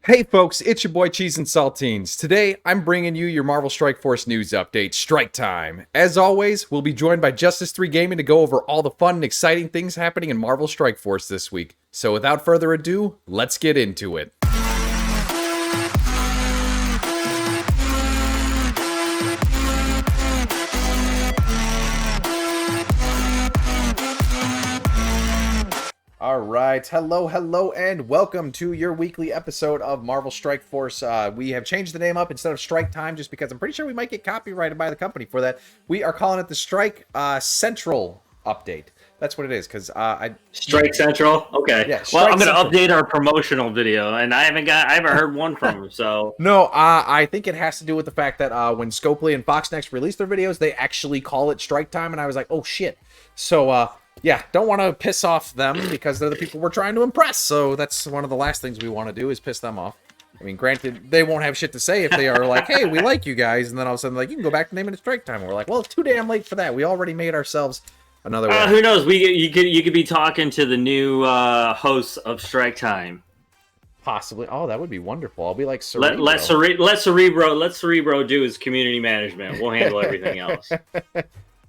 Hey folks, it's your boy Cheese and Saltines. Today, I'm bringing you your Marvel Strike Force news update, Strike Time. As always, we'll be joined by Justice 3 Gaming to go over all the fun and exciting things happening in Marvel Strike Force this week. So without further ado, let's get into it. All right, hello, and welcome to your weekly episode of Marvel Strike Force. We have changed the name up instead of Strike Time just because I'm pretty sure we might get copyrighted by the company for that. We are calling it the Strike Central update. That's what it is, because Strike Central. Okay. Yeah, well, I'm Strike gonna Central. update our promotional video, and I haven't heard one from him. So No, I think it has to do with the fact that when Scopely and Fox Next released their videos, they actually call it Strike Time, and I was like, oh shit. So, yeah, don't want to piss off them because they're the people we're trying to impress. So that's one of the last things we want to do is piss them off. I mean, granted, they won't have shit to say if they are like, hey, we like you guys. And then all of a sudden, like, you can go back to naming it Strike Time. And we're like, well, it's too damn late for that. We already made ourselves another way. who knows? You could be talking to the new hosts of Strike Time. Possibly. Oh, that would be wonderful. I'll be like Cerebro. Let Cerebro do his community management. We'll handle everything else.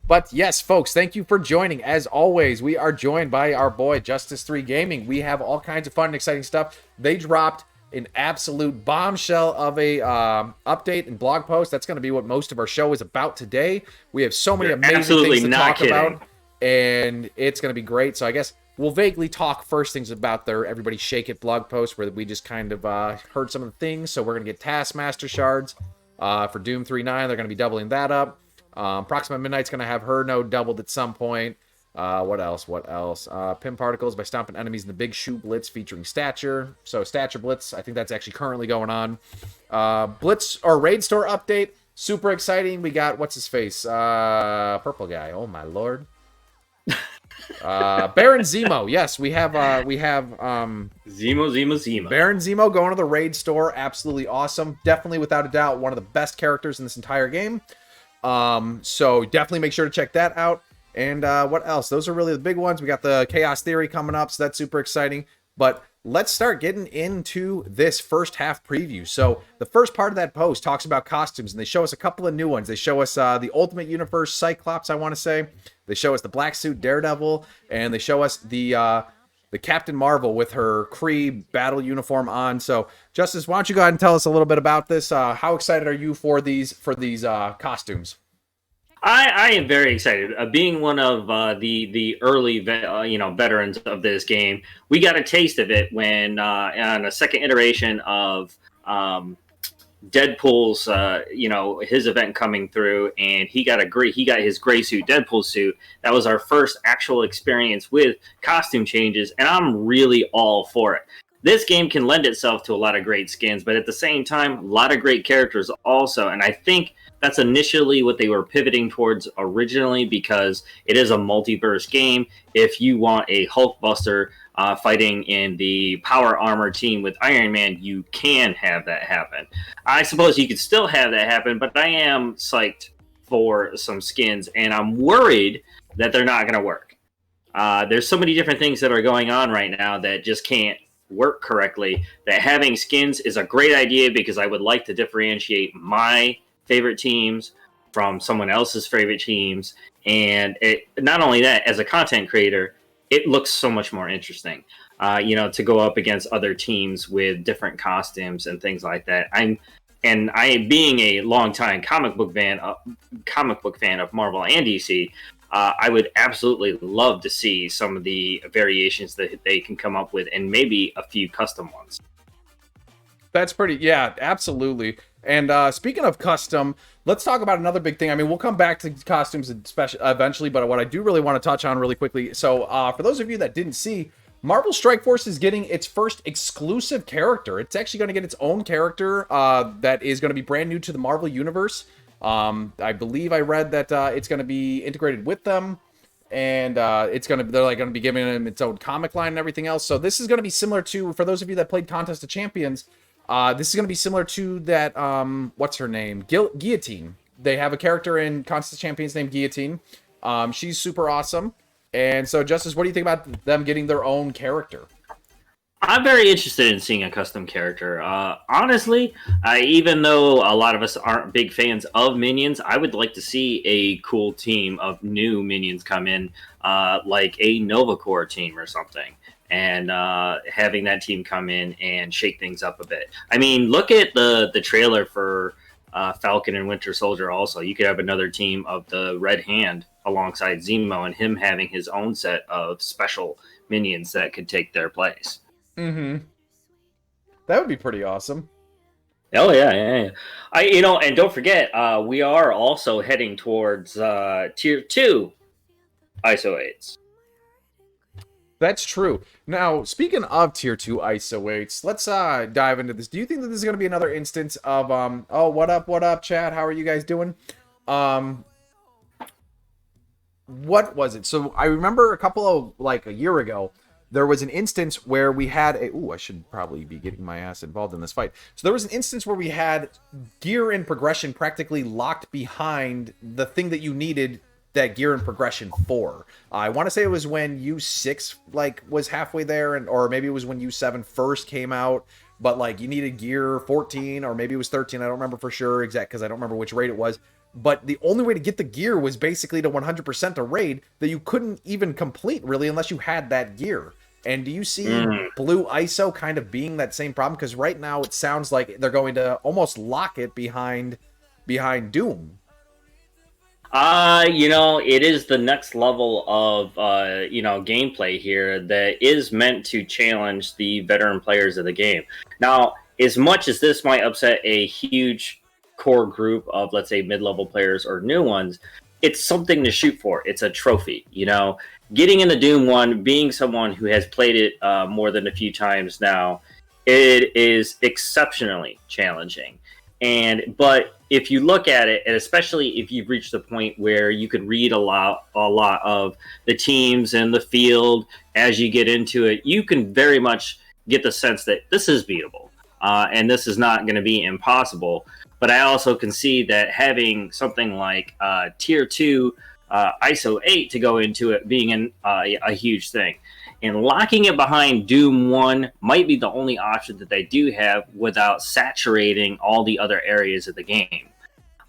But yes, folks, thank you for joining. As always, we are joined by our boy Justice 3 Gaming. We have all kinds of fun and exciting stuff. They dropped an absolute bombshell of a update and blog post. That's going to be what most of our show is about today. We have so many amazing things to talk about, and it's going to be great. So I guess we'll vaguely talk first things about their Everybody Shake It blog post, where we just kind of heard some of the things. So we're going to get Taskmaster shards for Doom 3.9. They're going to be doubling that up. Proxima Midnight's going to have her node doubled at some point. What else? Pin Particles by stomping enemies in the Big Shoe Blitz featuring Stature. So Stature Blitz, I think that's actually currently going on. Blitz or Raid Store update. Super exciting. We got, what's his face? Purple guy. Oh my lord. Baron Zemo. Yes, we have Zemo. Baron Zemo going to the Raid Store. Absolutely awesome. Definitely, without a doubt, one of the best characters in this entire game. So definitely make sure to check that out. And what else? Those are really the big ones. We got the Chaos Theory coming up, so that's super exciting. But let's start getting into this first half preview. So the first part of that post talks about costumes, and they show us a couple of new ones. They show us the Ultimate Universe Cyclops, I want to say. They show us the Black Suit Daredevil, and they show us the Captain Marvel with her Kree battle uniform on. So, Justice, why don't you go ahead and tell us a little bit about this? How excited are you for these costumes? I am very excited. Being one of the early veterans of this game, we got a taste of it when on a second iteration of Deadpool's his event coming through, and he got his gray suit, Deadpool suit. That was our first actual experience with costume changes, and I'm really all for it. This game can lend itself to a lot of great skins, but at the same time, a lot of great characters also, and I think that's initially what they were pivoting towards originally, because it is a multiverse game. If you want a Hulkbuster fighting in the power armor team with Iron Man, you can have that happen. I suppose you could still have that happen, but I am psyched for some skins, and I'm worried that they're not going to work. There's so many different things that are going on right now that just can't work correctly, that having skins is a great idea, because I would like to differentiate my favorite teams from someone else's favorite teams. And not only that, as a content creator, it looks so much more interesting, to go up against other teams with different costumes and things like that. I being a longtime comic book fan of Marvel and DC, I would absolutely love to see some of the variations that they can come up with, and maybe a few custom ones. That's pretty, yeah, absolutely. And speaking of custom, let's talk about another big thing. I mean, we'll come back to costumes eventually, but what I do really want to touch on really quickly. So for those of you that didn't see, Marvel Strike Force is getting its first exclusive character. It's actually going to get its own character that is going to be brand new to the Marvel Universe. I believe I read that it's going to be integrated with them, and they're going to be giving them its own comic line and everything else. So this is going to be similar to, for those of you that played Contest of Champions, this is going to be similar to that, what's her name? Guillotine. They have a character in Contest of Champions named Guillotine. She's super awesome. And so, Justice, what do you think about them getting their own character? I'm very interested in seeing a custom character. Honestly, even though a lot of us aren't big fans of minions, I would like to see a cool team of new minions come in, like a Nova Corps team or something, and having that team come in and shake things up a bit. I mean, look at the trailer for Falcon and Winter Soldier. Also, you could have another team of the Red Hand alongside Zemo, and him having his own set of special minions that could take their place. Mm-hmm. That would be pretty awesome. Oh yeah. And don't forget, we are also heading towards tier 2 ISO 8s. That's true. Now, speaking of tier 2 ISO 8s, let's dive into this. Do you think that this is going to be another instance of oh, what up, chat? How are you guys doing? What was it? So I remember a year ago, there was an instance where we had a... Ooh, I should probably be getting my ass involved in this fight. So there was an instance where we had gear and progression practically locked behind the thing that you needed that gear and progression for. I want to say it was when U6 was halfway there, or maybe it was when U7 first came out, but you needed gear 14, or maybe it was 13. I don't remember for sure because I don't remember which raid it was. But the only way to get the gear was basically to 100% a raid that you couldn't even complete, really, unless you had that gear. And do you see Blue ISO kind of being that same problem? Because right now it sounds like they're going to almost lock it behind Doom. It is the next level of gameplay here that is meant to challenge the veteran players of the game. Now, as much as this might upset a huge core group of, let's say, mid-level players or new ones, it's something to shoot for. It's a trophy, Getting into Doom 1, being someone who has played it more than a few times now, it is exceptionally challenging. But if you look at it, and especially if you've reached the point where you could read a lot of the teams and the field as you get into it, you can very much get the sense that this is beatable, and this is not going to be impossible. But I also can see that having something like Tier 2 ISO 8 to go into it being a huge thing. And locking it behind Doom 1 might be the only option that they do have without saturating all the other areas of the game.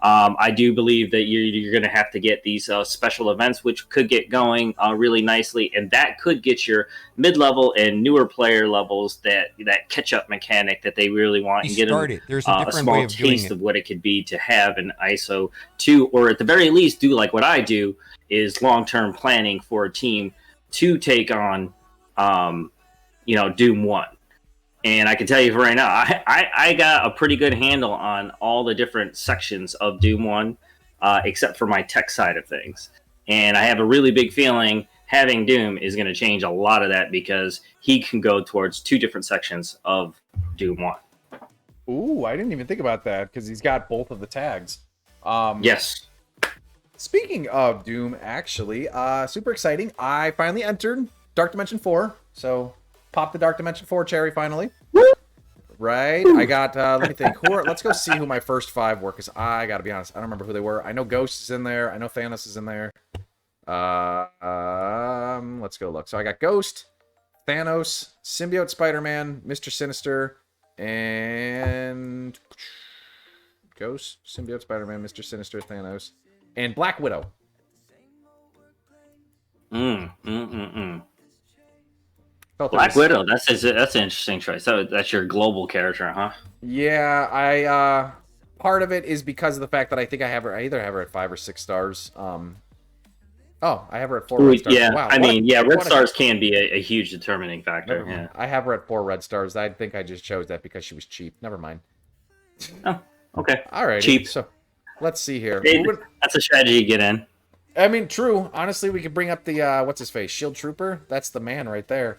I do believe that you're going to have to get these special events, which could get going really nicely, and that could get your mid-level and newer player levels that catch-up mechanic that they really want, and get them a small taste of what it could be to have an ISO 2, or at the very least do like what I do, is long-term planning for a team to take on Doom 1. And I can tell you right now, I got a pretty good handle on all the different sections of Doom 1, except for my tech side of things. And I have a really big feeling having Doom is going to change a lot of that, because he can go towards 2 different sections of Doom 1. Ooh, I didn't even think about that, because he's got both of the tags. Yes. Speaking of Doom, actually, super exciting. I finally entered Dark Dimension 4, so... Pop the Dark Dimension 4 cherry finally. Woo! Right? I got, let me think. Let's go see who my first 5 were, because I gotta be honest, I don't remember who they were. I know Ghost is in there. I know Thanos is in there. Let's go look. So I got Ghost, Thanos, Symbiote Spider-Man, Mr. Sinister, and... Ghost, Symbiote Spider-Man, Mr. Sinister, Thanos, and Black Widow. Black Widow, that's an interesting choice. So that's your global character, huh? Yeah, I part of it is because of the fact that I think I either have her at 5 or 6 stars. I have her at 4 red stars. Yeah, wow, red stars can be a huge determining factor. Yeah. I have her at 4 red stars. I think I just chose that because she was cheap. Never mind. Oh, okay. All right. Cheap. So let's see here. That's a strategy you get in. I mean, true. Honestly, we could bring up the what's his face, Shield Trooper. That's the man right there.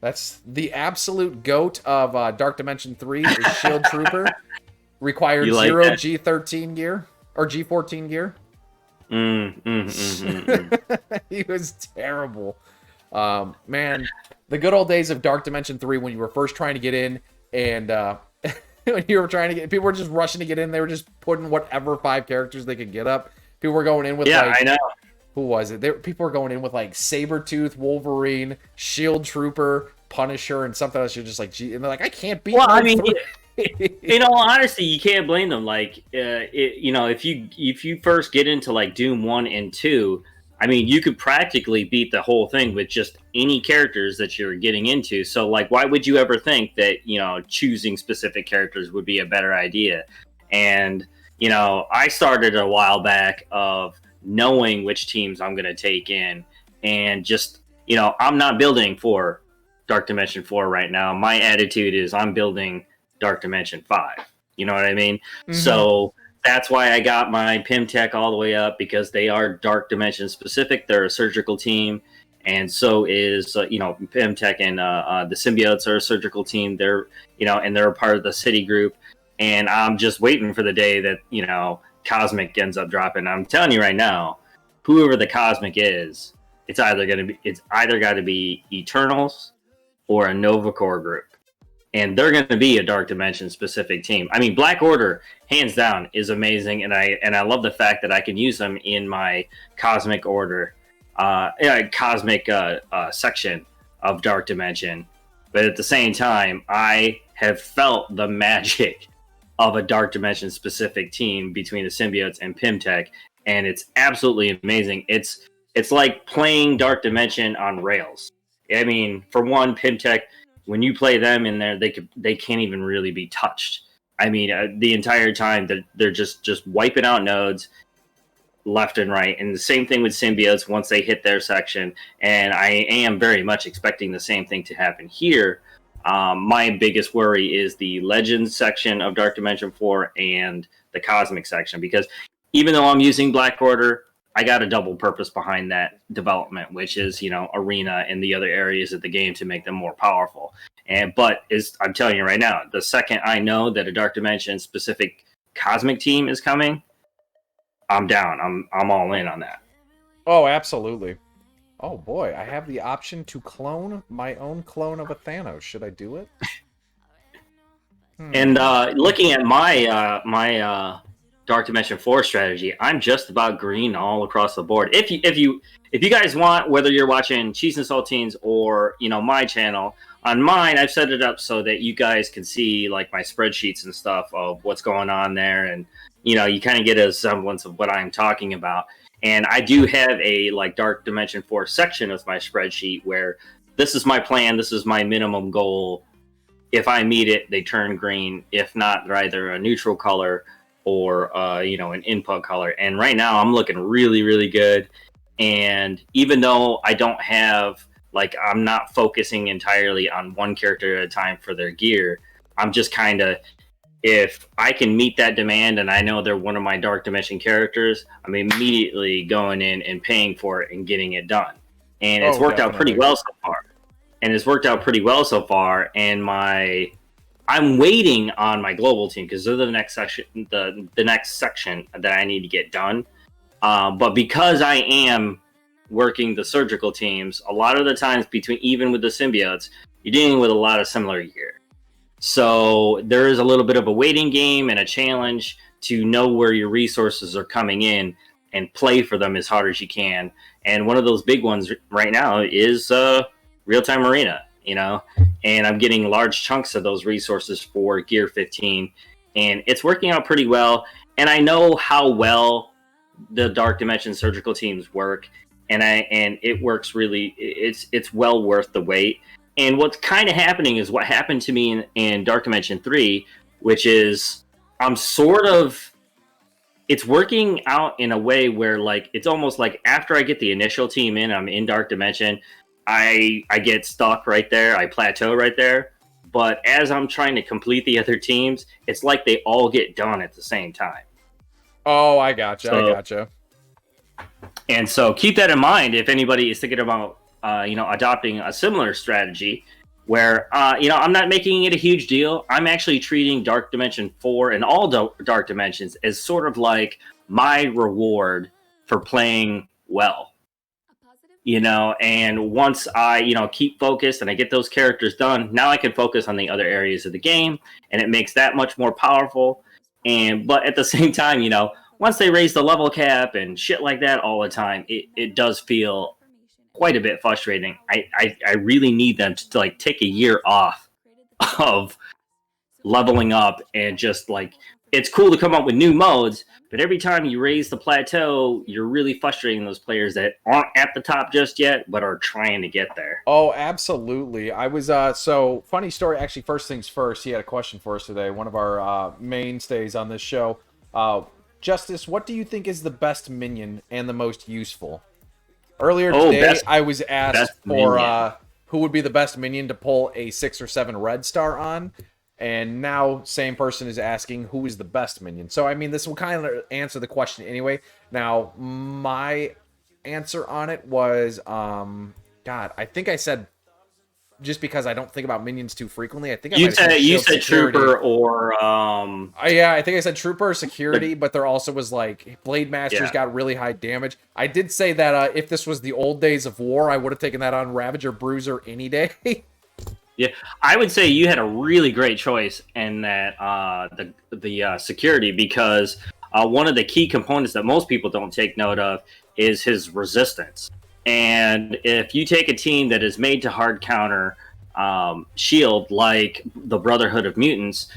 That's the absolute goat of Dark Dimension 3 is Shield Trooper. Required 0 G13 gear or G14 gear. He was terrible. Man, the good old days of Dark Dimension 3 when you were first trying to get in, and when you were trying to get, people were just rushing to get in. They were just putting whatever 5 characters they could get up. People were going in with I know. Who was it? People were going in with Sabretooth, Wolverine, Shield Trooper, Punisher and something else. You're just like, gee, and they're like, I can't beat. Well, I mean, three. in all honesty, you can't blame them. Like, if you first get into like Doom 1 and 2, I mean, you could practically beat the whole thing with just any characters that you're getting into. So, like, why would you ever think that, choosing specific characters would be a better idea? And, I started a while back of knowing which teams I'm going to take in, and just, I'm not building for Dark Dimension 4 right now. My attitude is I'm building Dark Dimension 5. You know what I mean? Mm-hmm. So that's why I got my Pimtech all the way up, because they are Dark Dimension specific. They're a surgical team, and so is Pimtech, and the symbiotes are a surgical team. They're and they're a part of the city group. And I'm just waiting for the day that Cosmic ends up dropping. I'm telling you right now, whoever the Cosmic is, it's either got to be Eternals or a Nova Corps group. And they're going to be a Dark Dimension specific team. I mean, Black Order, hands down, is amazing, and I love the fact that I can use them in my Cosmic Order, section of Dark Dimension. But at the same time, I have felt the magic of a Dark Dimension specific team between the symbiotes and Pimtech, and it's absolutely amazing. It's like playing Dark Dimension on rails. I mean, for one, Pimtech, when you play them in there, they can't even really be touched. I mean, the entire time they're just wiping out nodes left and right. And the same thing with symbiotes once they hit their section. And I am very much expecting the same thing to happen here. My biggest worry is the Legends section of Dark Dimension 4 and the Cosmic section, because even though I'm using Black Order, I got a double purpose behind that development, which is, Arena and the other areas of the game to make them more powerful. But I'm telling you right now, the second I know that a Dark Dimension specific Cosmic team is coming, I'm down. I'm all in on that. Oh, absolutely. Oh boy, I have the option to clone my own clone of a Thanos. Should I do it? And looking at my Dark Dimension 4 strategy, I'm just about green all across the board. If you guys want, whether you're watching Cheese and Saltines or my channel, on mine I've set it up so that you guys can see like my spreadsheets and stuff of what's going on there, and you kind of get a semblance of what I'm talking about. And I do have a like Dark Dimension 4 section of my spreadsheet where this is my plan, this is my minimum goal. If I meet it, they turn green. If not, they're either a neutral color or an input color. And right now I'm looking really, really good. And even though I don't have, like, I'm not focusing entirely on one character at a time for their gear, I'm just kind of, if I can meet that demand and I know they're one of my Dark Dimension characters, I'm immediately going in and paying for it and getting it done. And it's worked out pretty well so far. And I'm waiting on my global team because they're the next section, the next section that I need to get done. But because I am working the surgical teams, a lot of the times even with the symbiotes, you're dealing with a lot of similar gear. So there is a little bit of a waiting game and a challenge to know where your resources are coming in and play for them as hard as you can. And one of those big ones right now is real-time arena, and I'm getting large chunks of those resources for Gear 15, and it's working out pretty well. And I know how well the Dark Dimension surgical teams work, and it works really. It's well worth the wait. And what's kind of happening is what happened to me in Dark Dimension 3, which is it's working out in a way where, like, it's almost like after I get the initial team in, I'm in Dark Dimension, I get stuck right there, I plateau right there. But as I'm trying to complete the other teams, it's like they all get done at the same time. Oh, I gotcha. And so keep that in mind if anybody is thinking about adopting a similar strategy where, I'm not making it a huge deal. I'm actually treating Dark Dimension 4 and all Dark Dimensions as sort of like my reward for playing well. And once I, keep focused and I get those characters done, now I can focus on the other areas of the game, and it makes that much more powerful. But at the same time, once they raise the level cap and shit like that all the time, it does feel quite a bit frustrating. I really need them to like take a year off of leveling up and just like it's cool to come up with new modes, but every time you raise the plateau, you're really frustrating those players that aren't at the top just yet, but are trying to get there. Oh, absolutely. I was so funny story. Actually, first things first. He had a question for us today. One of our mainstays on this show. Justice, what do you think is the best minion and the most useful? Earlier today, I was asked for who would be the best minion to pull a 6 or 7 red star on. And now, same person is asking who is the best minion. So, I mean, this will kind of answer the question anyway. Now, my answer on it was, God, I think I said, just because I don't think about minions too frequently, I think I you said Trooper or yeah, I think I said Trooper or Security, but there also was like Blade Masters got really high damage. I did say that if this was the old days of war, I would have taken that on Ravager Bruiser any day. Yeah, I would say you had a really great choice in that the security, because one of the key components that most people don't take note of is his resistance. And if you take a team that is made to hard counter shield like the Brotherhood of Mutants,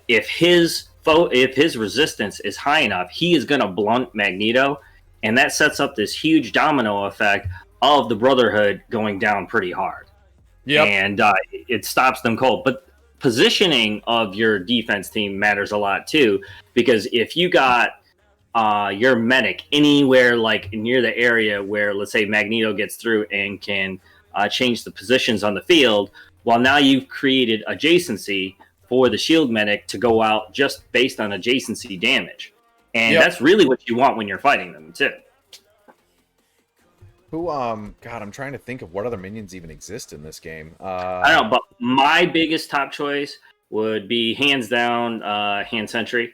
if his resistance is high enough, he is going to blunt Magneto, and that sets up this huge domino effect of the Brotherhood going down pretty hard. Yep. And it stops them cold. But positioning of your defense team matters a lot too, because if you got your medic anywhere like near the area where, let's say, Magneto gets through and can change the positions on the field, well, now you've created adjacency for the shield medic to go out just based on adjacency damage. And that's really what you want when you're fighting them too. Who, God, I'm trying to think of what other minions even exist in this game. I don't know, but my biggest top choice would be hands down Hand Sentry.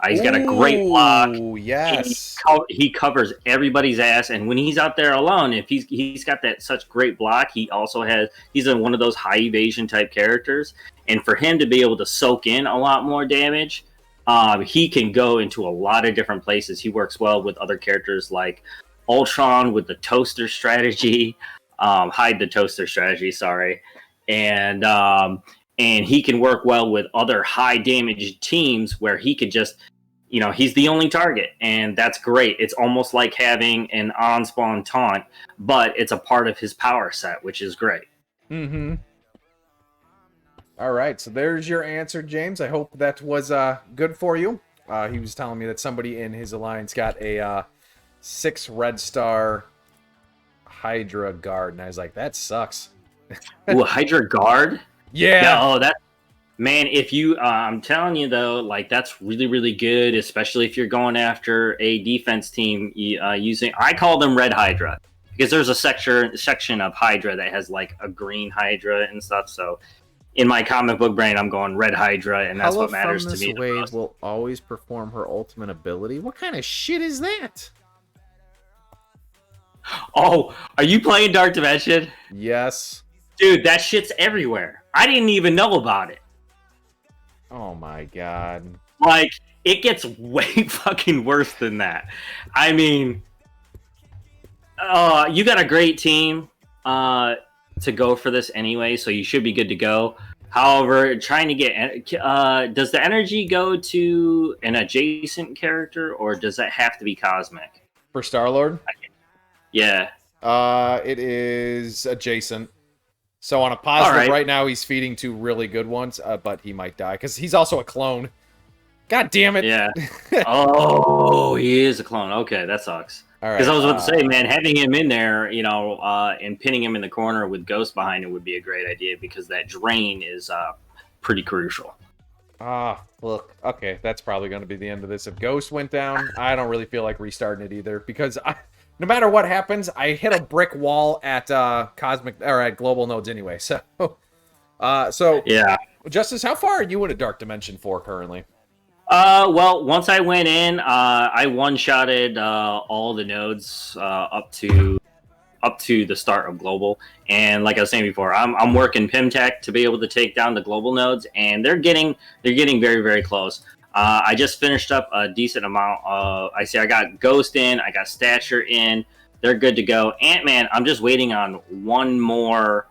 He's got a great block. Yes. He covers everybody's ass, and when he's out there alone, if he's got that such great block, he's one of those high evasion type characters, and for him to be able to soak in a lot more damage, he can go into a lot of different places. He works well with other characters like Ultron with the toaster strategy, hide the toaster strategy, sorry. And he can work well with other high damage teams where he could just, he's the only target, and that's great. It's almost like having an on-spawn taunt, but it's a part of his power set, which is great. Mm-hmm. All right, so there's your answer, James. I hope that was good for you. He was telling me that somebody in his alliance got a 6 red star Hydra guard, and I was like, that sucks. Ooh, Hydra guard? Yeah. Man, if you I'm telling you though, like, that's really, really good, especially if you're going after a defense team using, I call them Red Hydra, because there's a section of Hydra that has like a green Hydra and stuff. So in my comic book brain, I'm going Red Hydra, and that's what matters to me. Wave will always perform her ultimate ability. What kind of shit is that? Oh, are you playing Dark Dimension? Yes. Dude, that shit's everywhere. I didn't even know about it. Oh my god. Like, it gets way fucking worse than that. I mean, you got a great team to go for this anyway, so you should be good to go. However, trying to get... does the energy go to an adjacent character, or does that have to be Cosmic? For Star-Lord? Yeah. It is adjacent. So on a positive, right now he's feeding 2 really good ones, but he might die because he's also a clone. God damn it! Yeah. Oh, he is a clone. Okay, that sucks. All right. Because I was about to say, man, having him in there, and pinning him in the corner with Ghost behind him would be a great idea, because that drain is pretty crucial. Look. Okay, that's probably going to be the end of this. If Ghost went down, I don't really feel like restarting it either, because no matter what happens, I hit a brick wall at Cosmic or at Global Nodes anyway. So yeah. Justice, how far are you in a Dark Dimension 4 currently? Well, once I went in, I one-shotted all the nodes up to the start of Global, and like I was saying before, I'm working Pimtech to be able to take down the Global nodes, and they're getting very, very close. I just finished up a decent amount of... I got Ghost in, I got Stature in, they're good to go. Ant-Man, I'm just waiting on one more.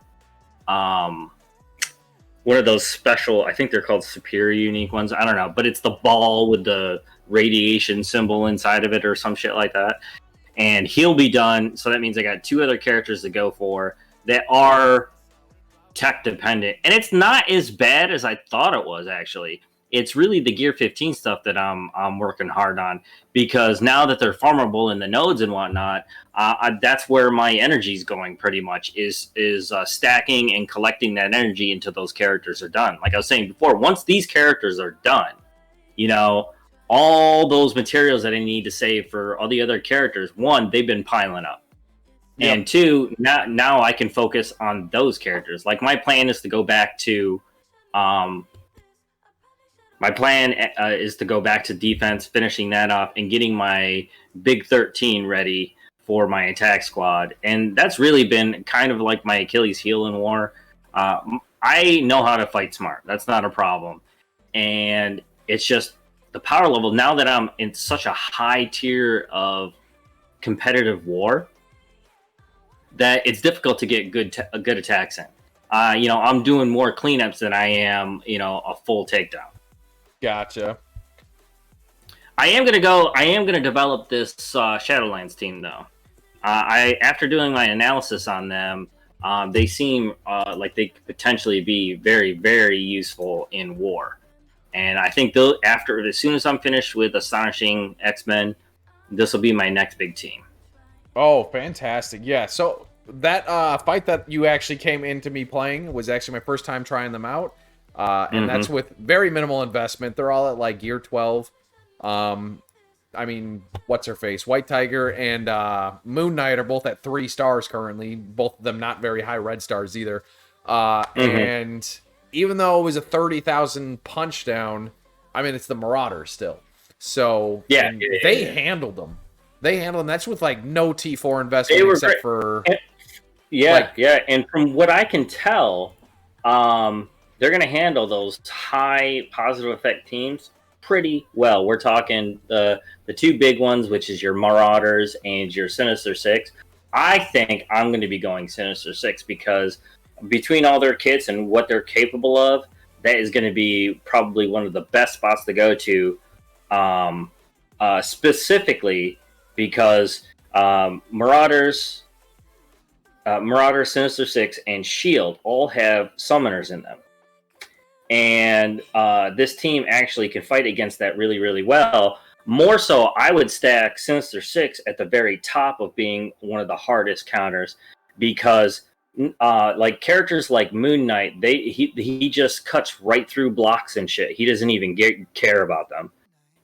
What are those special? I think they're called superior unique ones. I don't know, but it's the ball with the radiation symbol inside of it or some shit like that. And he'll be done. So that means I got 2 other characters to go for that are tech dependent. And it's not as bad as I thought it was, actually. It's really the Gear 15 stuff that I'm working hard on, because now that they're farmable in the nodes and whatnot, that's where my energy is going. Pretty much is stacking and collecting that energy until those characters are done. Like I was saying before, once these characters are done, all those materials that I need to save for all the other characters, 1, they've been piling up. Yep. And 2, now I can focus on those characters. Like my plan is to go back to defense, finishing that off, and getting my Big 13 ready for my attack squad. And that's really been kind of like my Achilles heel in war. I know how to fight smart. That's not a problem. And it's just the power level, now that I'm in such a high tier of competitive war, that it's difficult to get good attacks in. I'm doing more cleanups than I am, a full takedown. Gotcha. I am gonna develop this Shadowlands team though. After doing my analysis on them, they seem like they could potentially be very, very useful in war. And I think as soon as I'm finished with Astonishing X-Men, this will be my next big team. Oh, fantastic! Yeah. So that fight that you actually came into me playing was actually my first time trying them out. And that's with very minimal investment. They're all at like Gear 12. I mean, what's her face? White Tiger and Moon Knight are both at 3 stars currently. Both of them not very high red stars either. And even though it was a 30,000 punch down, I mean, it's the Marauders still. So they handled them. That's with like no T4 investment except for... And from what I can tell, they're going to handle those high positive effect teams pretty well. We're talking the 2 big ones, which is your Marauders and your Sinister Six. I think I'm going to be going Sinister Six because between all their kits and what they're capable of, that is going to be probably one of the best spots to go to, specifically because Marauders, Sinister Six, and Shield all have summoners in them. And this team actually can fight against that really, really well. More so, I would stack Sinister Six at the very top of being one of the hardest counters because, like characters like Moon Knight, he just cuts right through blocks and shit. He doesn't even care about them.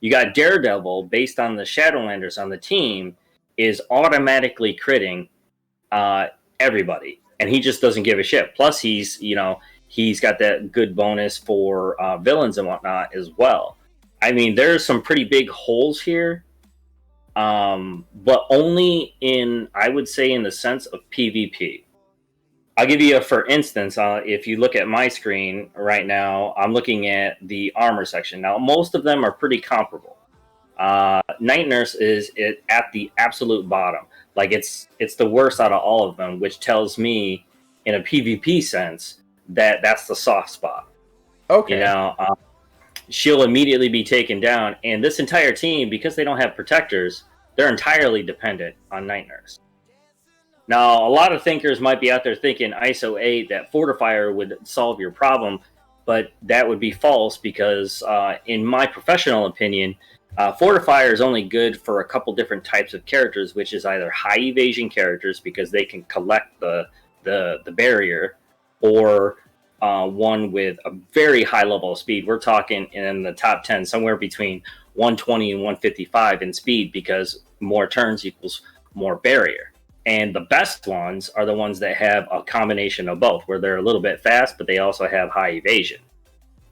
You got Daredevil, based on the Shadowlanders on the team, is automatically critting everybody, and he just doesn't give a shit. Plus, he's got that good bonus for villains and whatnot as well. I mean, there's some pretty big holes here, but only I would say, in the sense of PvP. I'll give you for instance, if you look at my screen right now, I'm looking at the armor section. Now, most of them are pretty comparable. Night Nurse is at the absolute bottom. Like, it's the worst out of all of them, which tells me, in a PvP sense, that's the soft spot. Okay. She'll immediately be taken down, and this entire team, because they don't have protectors, they're entirely dependent on Night Nurse. Now, a lot of thinkers might be out there thinking ISO 8, that Fortifier would solve your problem, but that would be false because, in my professional opinion, Fortifier is only good for a couple different types of characters, which is either high evasion characters because they can collect the barrier, or one with a very high level of speed. We're talking in the top 10, somewhere between 120 and 155 in speed, because more turns equals more barrier. And the best ones are the ones that have a combination of both, where they're a little bit fast, but they also have high evasion.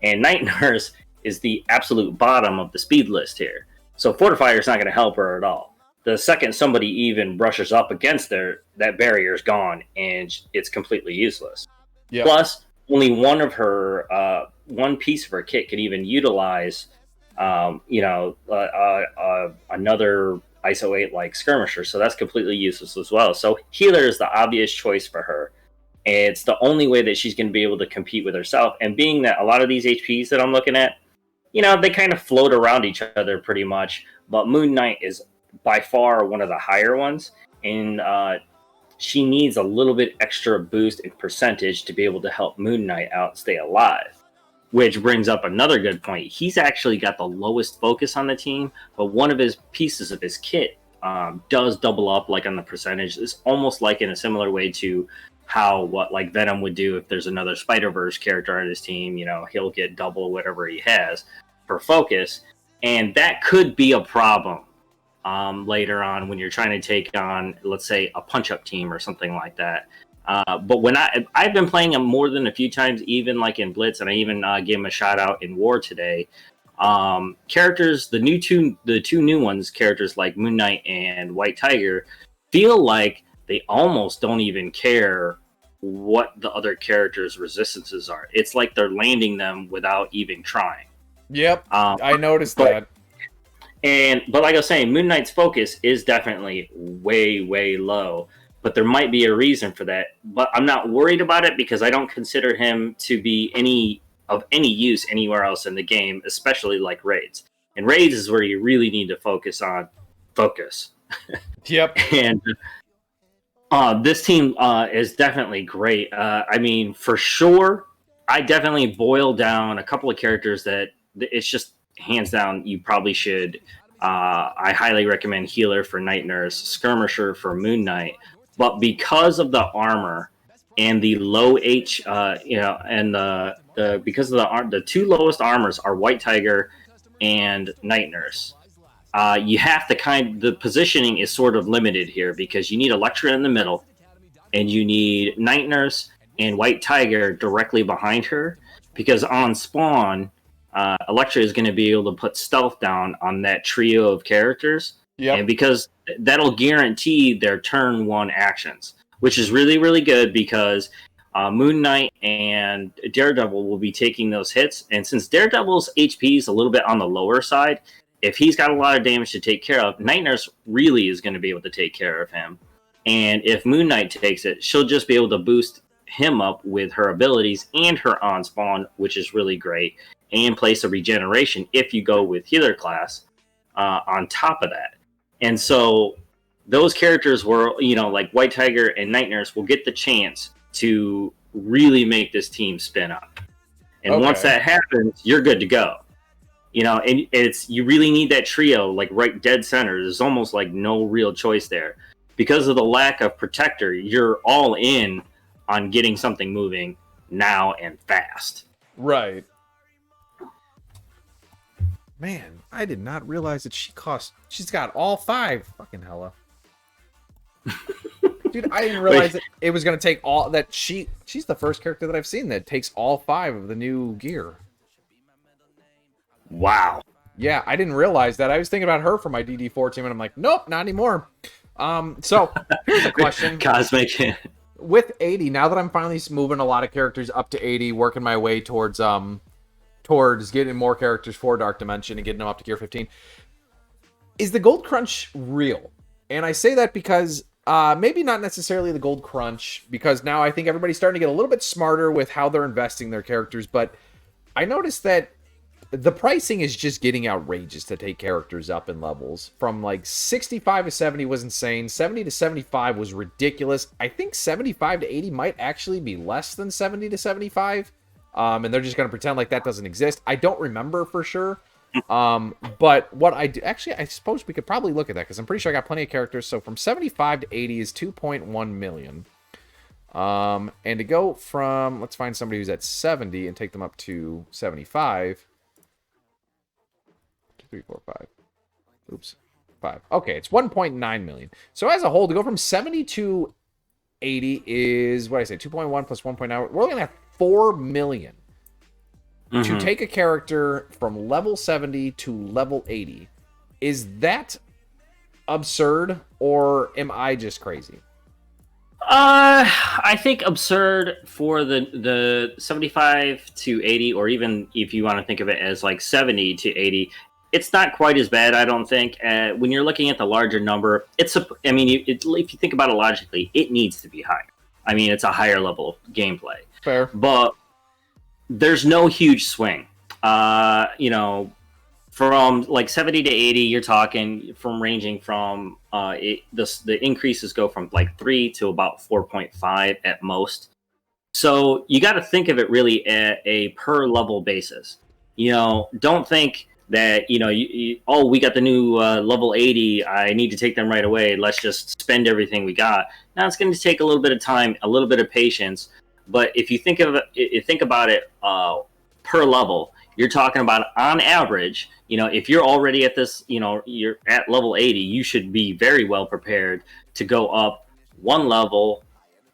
And Night Nurse is the absolute bottom of the speed list here. So Fortifier is not going to help her at all. The second somebody even brushes up against that barrier is gone, and it's completely useless. Yep. Plus, only one piece of her kit could even utilize, another ISO 8 like skirmisher, so that's completely useless as well. So healer is the obvious choice for her. It's the only way that she's going to be able to compete with herself. And being that a lot of these HPs that I'm looking at, they kind of float around each other pretty much. But Moon Knight is by far one of the higher ones. And she needs a little bit extra boost in percentage to be able to help Moon Knight out stay alive. Which brings up another good point. He's actually got the lowest focus on the team, but one of his pieces of his kit does double up like on the percentage. It's almost like in a similar way to what like Venom would do if there's another Spider-Verse character on his team. He'll get double whatever he has for focus, and that could be a problem later on when you're trying to take on, let's say, a punch-up team or something like that. But when I've been playing him more than a few times, even like in Blitz, and I even gave him a shout out in War today. Characters, the two new ones, characters like Moon Knight and White Tiger, feel like they almost don't even care what the other characters' resistances are. It's like they're landing them without even trying. Yep, I noticed that. But like I was saying, Moon Knight's focus is definitely way, way low. But there might be a reason for that. But I'm not worried about it because I don't consider him to be any use anywhere else in the game, especially like raids. And raids is where you really need to focus on focus. Yep. And this team is definitely great. I mean, for sure, I definitely boil down a couple of characters that it's just hands down you probably should. I highly recommend Healer for Night Nurse, Skirmisher for Moon Knight. But because of the armor and the low H, and because of the two lowest armors are White Tiger and Night Nurse, you have to the positioning is sort of limited here because you need Elektra in the middle, and you need Night Nurse and White Tiger directly behind her, because on spawn, Elektra is going to be able to put stealth down on that trio of characters. Yep. And because that'll guarantee their turn one actions, which is really, really good because Moon Knight and Daredevil will be taking those hits. And since Daredevil's HP is a little bit on the lower side, if he's got a lot of damage to take care of, Night Nurse really is going to be able to take care of him. And if Moon Knight takes it, she'll just be able to boost him up with her abilities and her on spawn, which is really great, and place a regeneration if you go with healer class on top of that. And so those characters were, like White Tiger and Night Nurse will get the chance to really make this team spin up. And once that happens, you're good to go. And you really need that trio, like right dead center. There's almost like no real choice there. Because of the lack of protector, you're all in on getting something moving now and fast. Right. Man, I did not realize that she's got all 5. Fucking hella. Dude, I didn't realize that it was going to take all that. She's the first character that I've seen that takes all 5 of the new gear. Wow. Yeah, I didn't realize that. I was thinking about her for my DD4 team, and I'm like, nope, not anymore. So here's a question. Cosmic. With 80, now that I'm finally moving a lot of characters up to 80, working my way towards getting more characters for Dark Dimension and getting them up to gear 15, is the gold crunch real? And I say that because maybe not necessarily the gold crunch, because now I think everybody's starting to get a little bit smarter with how they're investing their characters, but I noticed that the pricing is just getting outrageous to take characters up in levels. From like 65 to 70 was insane. 70 to 75 was ridiculous. I think 75 to 80 might actually be less than 70 to 75. And they're just going to pretend like that doesn't exist. I don't remember for sure. But what I do... Actually, I suppose we could probably look at that, because I'm pretty sure I got plenty of characters. So from 75 to 80 is 2.1 million. And to go from... Let's find somebody who's at 70 and take them up to 75... 3, 4, 5. Oops. 5. Okay, it's 1.9 million. So as a whole, to go from 70 to 80 is, what did I say, 2.1 plus 1.9. We're looking at 4 million to take a character from level 70 to level 80. Is that absurd, or am I just crazy? I think absurd for the 75 to 80, or even if you want to think of it as like 70 to 80. it's not quite as bad, I don't think. When you're looking at the larger number, I mean, if you think about it logically, it needs to be higher. I mean, it's a higher level of gameplay. Fair. But there's no huge swing. You know, from like 70 to 80, you're talking from ranging from the increases go from like 3 to about 4.5 at most. So you got to think of it really at a per level basis. You know, don't think that, you know, oh, we got the new level 80. I need to take them right away. Let's just spend everything we got. Now it's going to take a little bit of time, a little bit of patience. But if you think of it, think about it per level, you're talking about on average, you know, if you're already at this, you know, you're at level 80, you should be very well prepared to go up one level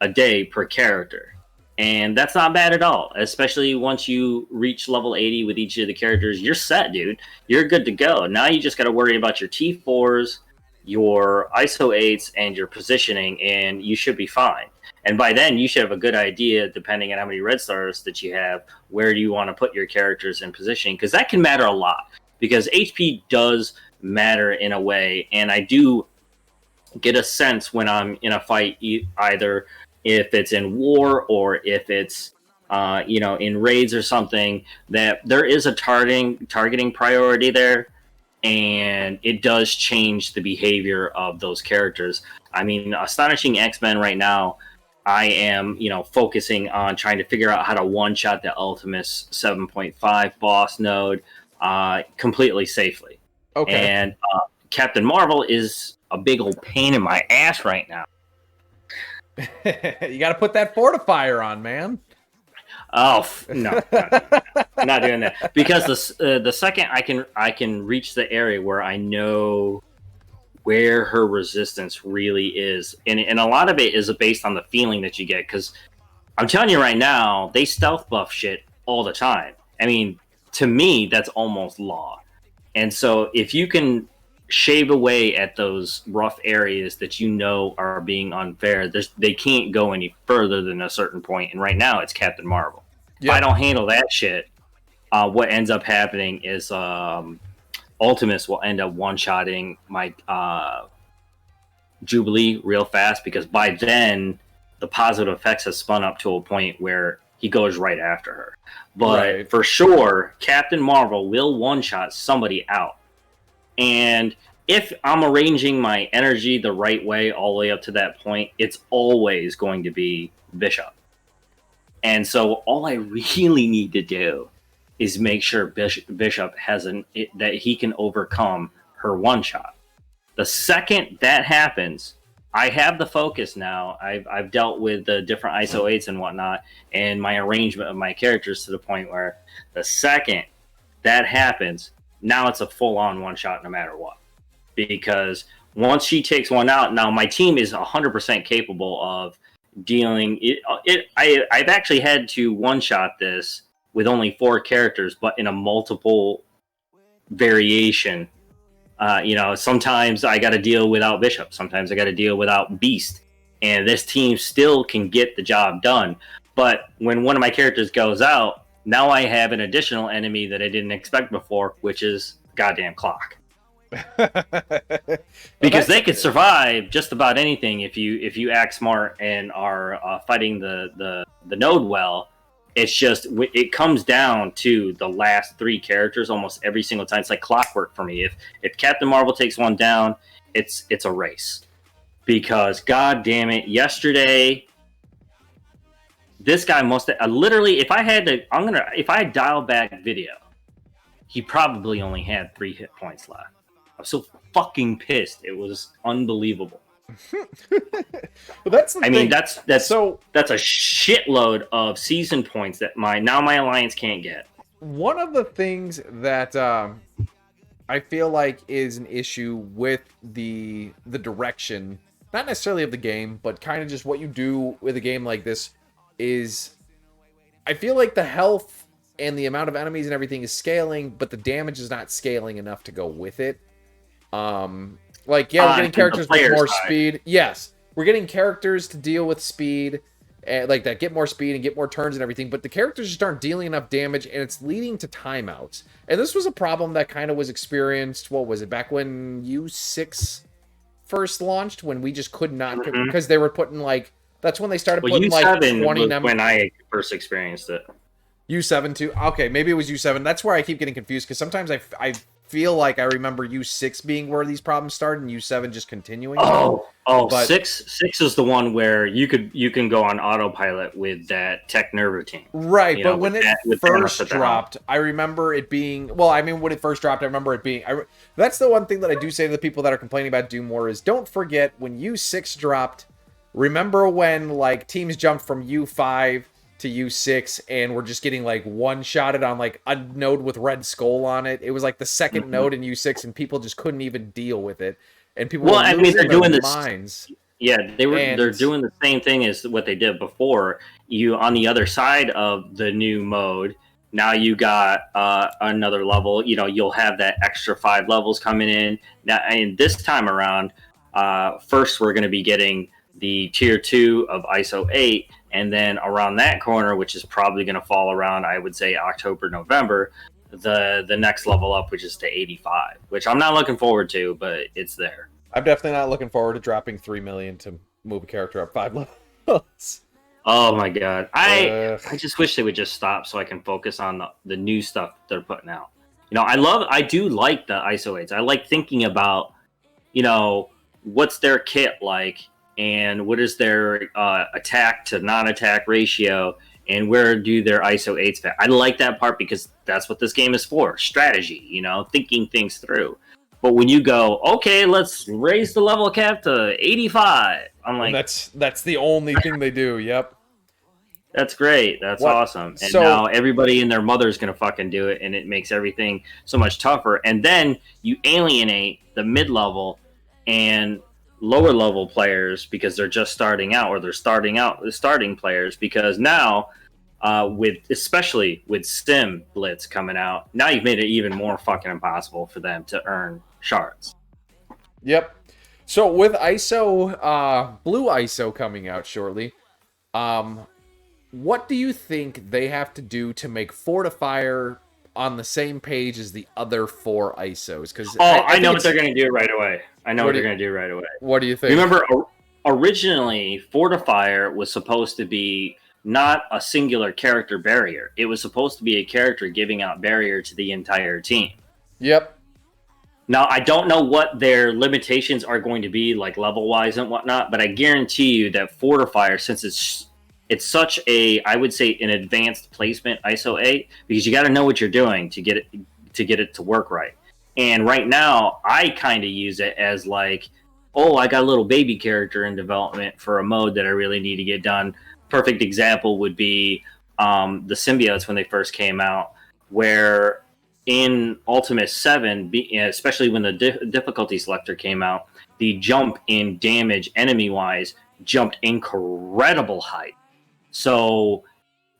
a day per character. And that's not bad at all, especially once you reach level 80 with each of the characters. You're set, dude. You're good to go. Now you just got to worry about your T4s, your ISO 8s, and your positioning, and you should be fine. And by then, you should have a good idea, depending on how many red stars that you have, where do you want to put your characters in positioning, because that can matter a lot. Because HP does matter in a way, and I do get a sense when I'm in a fight, either if it's in war or if it's you know, in raids or something, that there is a targeting priority there, and it does change the behavior of those characters. I mean, Astonishing X-Men right now, I am, you know, focusing on trying to figure out how to one-shot the Ultimus 7.5 boss node completely safely. Okay. And Captain Marvel is a big old pain in my ass right now. You got to put that fortifier on, man. Oh no, I'm not doing that, because the second I can reach the area where I know where her resistance really is, and a lot of it is based on the feeling that you get, because I'm telling you right now, they stealth buff shit all the time. I mean, to me, that's almost law. And so if you can shave away at those rough areas that you know are being unfair, they can't go any further than a certain point. And right now, it's Captain Marvel. Yep. If I don't handle that shit, what ends up happening is Ultimus will end up one-shotting my Jubilee real fast, because by then the positive effects has spun up to a point where he goes right after her. But for sure, Captain Marvel will one-shot somebody out. And if I'm arranging my energy the right way all the way up to that point, it's always going to be Bishop. And so all I really need to do is make sure Bishop has that he can overcome her one-shot. The second that happens, I have the focus now. I've dealt with the different ISO 8s and whatnot, and my arrangement of my characters to the point where the second that happens, now it's a full-on one-shot no matter what. Because once she takes one out, now my team is 100% capable of dealing it. I've actually had to one-shot this with only 4 characters, but in a multiple variation. You know, sometimes I got to deal without Bishop. Sometimes I got to deal without Beast. And this team still can get the job done. But when one of my characters goes out, now I have an additional enemy that I didn't expect before, which is goddamn Clock. Because they could survive just about anything if you act smart and are fighting the node well. It's just, it comes down to the last 3 characters almost every single time. It's like clockwork for me. If Captain Marvel takes one down, it's a race. Because god damn it, yesterday this guy must have literally, if I had dialed back video, he probably only had 3 hit points left. I was so fucking pissed. It was unbelievable. Well, that's the thing. Mean, that's a shitload of season points that my alliance can't get. One of the things that I feel like is an issue with the direction, not necessarily of the game, but kind of just what you do with a game like this, is I feel like the health and the amount of enemies and everything is scaling, but the damage is not scaling enough to go with it. Like, yeah, we're getting characters with more speed. Yes, we're getting characters to deal with speed like that get more speed and get more turns and everything, but the characters just aren't dealing enough damage, and it's leading to timeouts. And this was a problem that kind of was experienced, what was it, back when U6 first launched, when we just could not, because they were putting like, that's when they started putting like 20 was when I first experienced it. U7 too? Okay, maybe it was U7. That's where I keep getting confused, because sometimes I feel like I remember U6 being where these problems started and U7 just continuing. But 6 is the one where you can go on autopilot with that tech nerve routine. Right, but when it first dropped, I remember it being, well, I mean, when it first dropped, I remember it being, that's the one thing that I do say to the people that are complaining about Doom War is, don't forget, when U6 dropped, remember when, like, teams jumped from U5 to U6 and we're just getting like one-shotted on like a node with Red Skull on it. It was like the second node in U6 and people just couldn't even deal with it. And people were losing they're doing their this minds. Yeah, they're doing the same thing as what they did before. You, on the other side of the new mode, now you got another level. You know, you'll have that extra 5 levels coming in. Now, and this time around, first we're going to be getting the tier 2 of ISO 8, and then around that corner, which is probably going to fall around, I would say, October, November, the next level up, which is to 85, which I'm not looking forward to, but it's there. I'm definitely not looking forward to dropping 3 million to move a character up 5 levels. Oh my god. I just wish they would just stop so I can focus on the new stuff they're putting out. You know, I do like the ISO 8s. I like thinking about, you know, what's their kit like, and what is their attack to non-attack ratio, and where do their ISO 8s fit. I like that part because that's what this game is for. Strategy, you know, thinking things through. But when you go, okay, let's raise the level cap to 85, I'm like... And that's the only thing they do, yep. That's great. That's awesome. And now everybody and their mother's going to fucking do it, and it makes everything so much tougher. And then you alienate the mid-level and lower-level players because they're just starting out, or they're starting players, because now, especially with Sim Blitz coming out, now you've made it even more fucking impossible for them to earn shards. Yep. So with ISO, Blue ISO coming out shortly, what do you think they have to do to make Fortifier on the same page as the other 4 ISOs? Because I know what they're going to do right away. What they're going to do right away. What do you think? Remember, originally, Fortifier was supposed to be not a singular character barrier. It was supposed to be a character giving out barrier to the entire team. Yep. Now, I don't know what their limitations are going to be, like level-wise and whatnot, but I guarantee you that Fortifier, since it's such a, I would say, an advanced placement ISO 8, because you got to know what you're doing to get it to work right. And right now, I kind of use it as like, oh, I got a little baby character in development for a mode that I really need to get done. Perfect example would be the symbiotes when they first came out, where in Ultimate 7, especially when the difficulty selector came out, the jump in damage enemy-wise jumped incredible height. So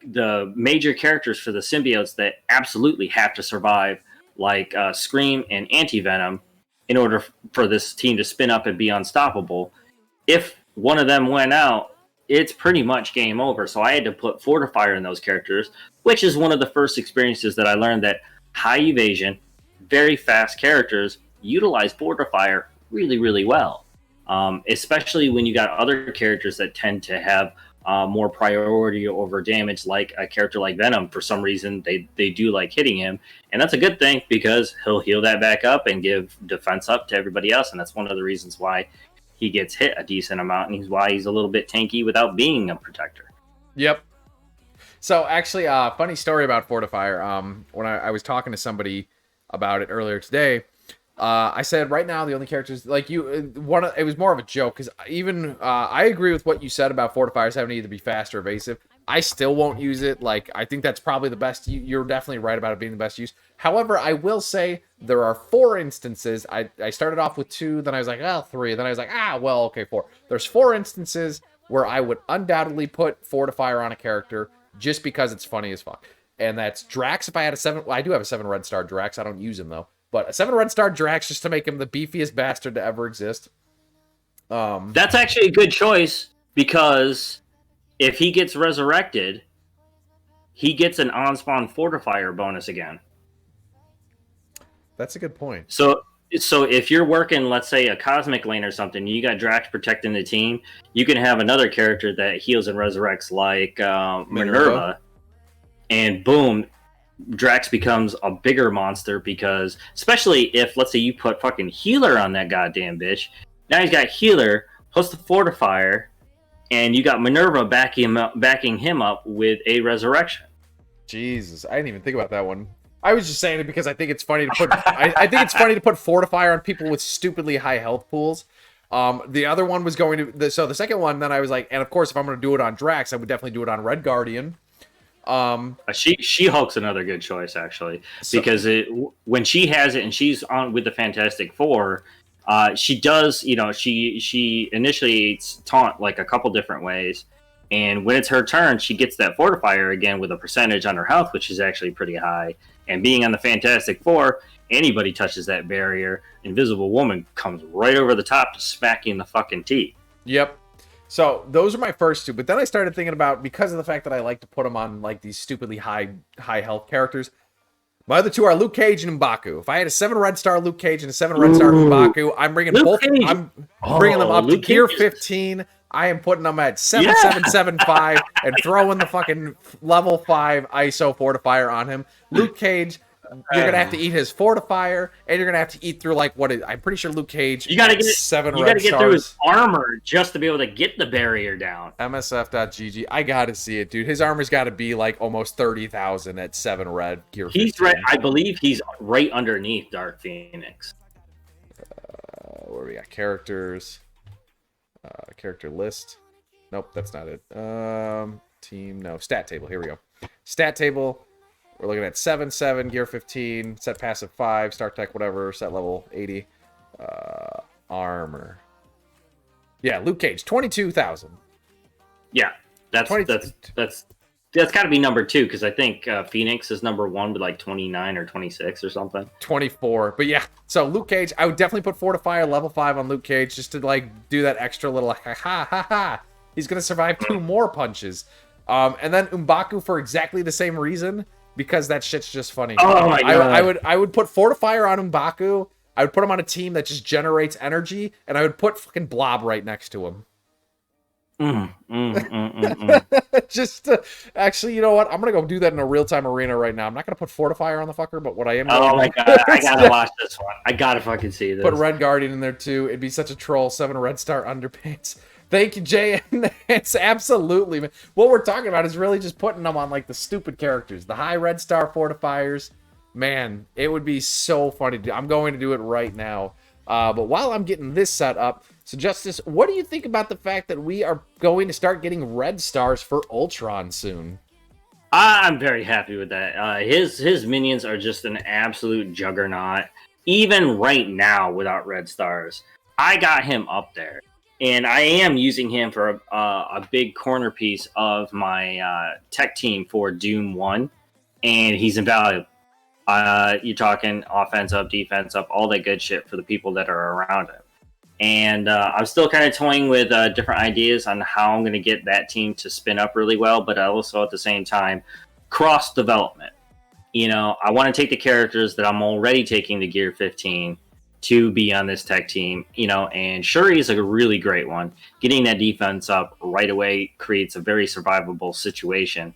the major characters for the symbiotes that absolutely have to survive, like Scream and Anti-Venom, in order for this team to spin up and be unstoppable, if one of them went out, it's pretty much game over. So I had to put Fortifier in those characters, which is one of the first experiences that I learned that high evasion, very fast characters utilize Fortifier really, really well. Especially when you got other characters that tend to have more priority over damage, like a character like Venom. For some reason, they do like hitting him, and that's a good thing because he'll heal that back up and give defense up to everybody else, and that's one of the reasons why he gets hit a decent amount, and why he's a little bit tanky without being a protector. Yep. So actually, funny story about Fortifier. When I was talking to somebody about it earlier today, I said right now the only characters like you, it was more of a joke because even I agree with what you said about Fortifiers having to either be fast or evasive. I still won't use it. Like, I think that's probably the best. You're definitely right about it being the best use. However, I will say there are 4 instances. I started off with 2, then I was like, 3, then I was like, well, okay, 4. There's 4 instances where I would undoubtedly put Fortifier on a character just because it's funny as fuck. And that's Drax. If I had a 7, well, I do have a 7 red star Drax. I don't use him though. But a 7 red star Drax just to make him the beefiest bastard to ever exist. That's actually a good choice because if he gets resurrected, he gets an on-spawn fortifier bonus again. That's a good point. So if you're working, let's say, a cosmic lane or something, you got Drax protecting the team, you can have another character that heals and resurrects, like Minerva, and boom, Drax becomes a bigger monster because, especially if, let's say, you put fucking healer on that goddamn bitch, now he's got healer plus the fortifier, and you got Minerva backing him up with a resurrection. Jesus, I didn't even think about that one. I was just saying it because I think it's funny to put. I think it's funny to put fortifier on people with stupidly high health pools. The other one was going to. So the second one, then I was like, and of course, if I'm going to do it on Drax, I would definitely do it on Red Guardian. She-Hulk's another good choice actually, because when she has it and she's on with the Fantastic Four, she does. She initiates taunt like a couple different ways. And when it's her turn, she gets that fortifier again with a percentage on her health, which is actually pretty high. And being on the Fantastic Four, anybody touches that barrier, Invisible Woman comes right over the top to smack you in the fucking teeth. Yep. So those are my first two. But then I started thinking about, because of the fact that I like to put them on like these stupidly high health characters, my other two are Luke Cage and M'Baku. If I had a 7 red star Luke Cage and a 7 red star M'Baku, I'm bringing both. Cage. I'm bringing them up Luke to tier 15. I am putting them at 7775 and throwing the fucking level 5 ISO fortifier on him. Luke Cage, you're gonna have to eat his fortifier, and you're gonna have to eat through like what is? I'm pretty sure Luke Cage. You gotta get 7 You red gotta get stars. through his armor just to be able to get the barrier down. MSF.GG. I gotta see it, dude. His armor's got to be like almost 30,000 at 7 red gear. He's right. I believe he's right underneath Dark Phoenix. Where we got characters. Character list. Nope, that's not it. Team, no. Stat table. Here we go. Stat table. We're looking at 7, gear 15, set passive 5, start tech, whatever, set level 80. Armor. Yeah, Luke Cage, 22,000. Yeah, that's got to be number 2, because I think Phoenix is number 1 with like 29 or 26 or something. 24, but yeah. So Luke Cage, I would definitely put Fortifier level 5 on Luke Cage just to like do that extra little like, ha. He's gonna survive 2 more punches. And then M'Baku for exactly the same reason, because that shit's just funny. Oh my god! I would put Fortifier on M'Baku. I would put him on a team that just generates energy, and I would put fucking Blob right next to him. Just actually, you know what? I'm gonna go do that in a real-time arena right now. I'm not gonna put Fortifier on the fucker, but what I am. Oh my god! I gotta watch this one. I gotta fucking see this. Put Red Guardian in there too. It'd be such a troll. 7 red star underpants. Thank you, Jay. It's absolutely, man. What we're talking about is really just putting them on like the stupid characters, the high red star fortifiers. Man, it would be so funny to do. I'm going to do it right now. But while I'm getting this set up, so Justice, what do you think about the fact that we are going to start getting red stars for Ultron soon? I'm very happy with that. His minions are just an absolute juggernaut. Even right now, without red stars, I got him up there. And I am using him for a big corner piece of my tech team for Doom 1. And he's invaluable. You're talking offense up, defense up, all that good shit for the people that are around him. And I'm still kind of toying with different ideas on how I'm going to get that team to spin up really well. But also at the same time, cross development. You know, I want to take the characters that I'm already taking to Gear 15 to be on this tech team, you know, and Shuri is a really great one. Getting that defense up right away creates a very survivable situation.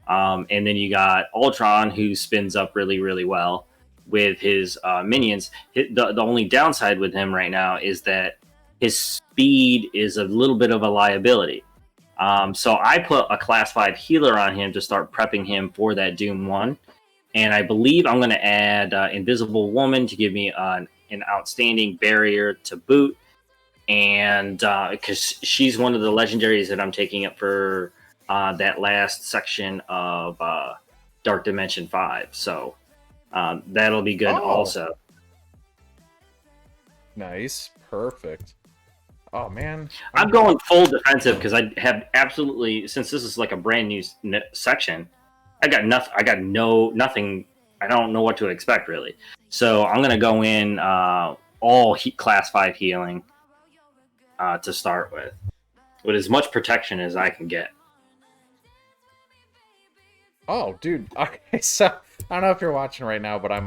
And then you got Ultron, who spins up really, really well with his minions. The only downside with him right now is that his speed is a little bit of a liability. So I put a class 5 healer on him to start prepping him for that Doom 1. And I believe I'm going to add Invisible Woman to give me an outstanding barrier to boot, and because she's one of the legendaries that I'm taking up for that last section of Dark Dimension 5, so that'll be good also. Nice, perfect. Oh man, I'm going full defensive because I have absolutely, since this is like a brand new section, I got nothing. I don't know what to expect really. So I'm gonna go in all class 5 healing to start with as much protection as I can get. Oh, dude. Okay, so I don't know if you're watching right now, but I'm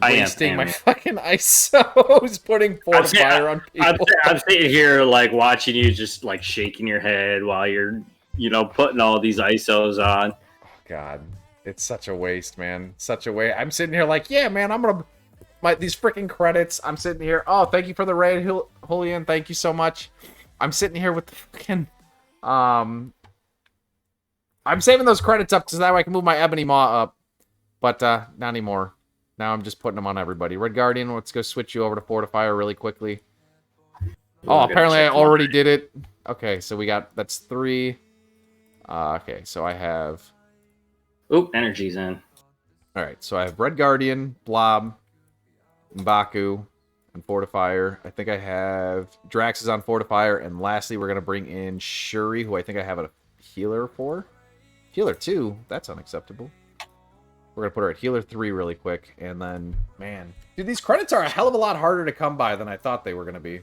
wasting my am. fucking ISOs putting fortifier on people. I'm sitting here like watching you just like shaking your head while you're putting all these ISOs on. Oh, God, it's such a waste, man. Such a waste. I'm sitting here like, yeah, man, I'm gonna these freaking credits. I'm sitting here. Oh, thank you for the raid, Julian. Thank you so much. I'm sitting here with the fucking I'm saving those credits up because that way I can move my Ebony Maw up. But not anymore. Now I'm just putting them on everybody. Red Guardian, let's go switch you over to Fortifier really quickly. Oh, apparently I already did it. Okay, so that's 3. Okay, so I have... Oop, energy's in. Alright, so I have Red Guardian, Blob, M'Baku, and Fortifier. I think I have... Drax is on Fortifier, and lastly we're going to bring in Shuri, who I think I have a healer for. Healer 2? That's unacceptable. We're going to put her at healer 3 really quick, and then, man. Dude, these credits are a hell of a lot harder to come by than I thought they were going to be.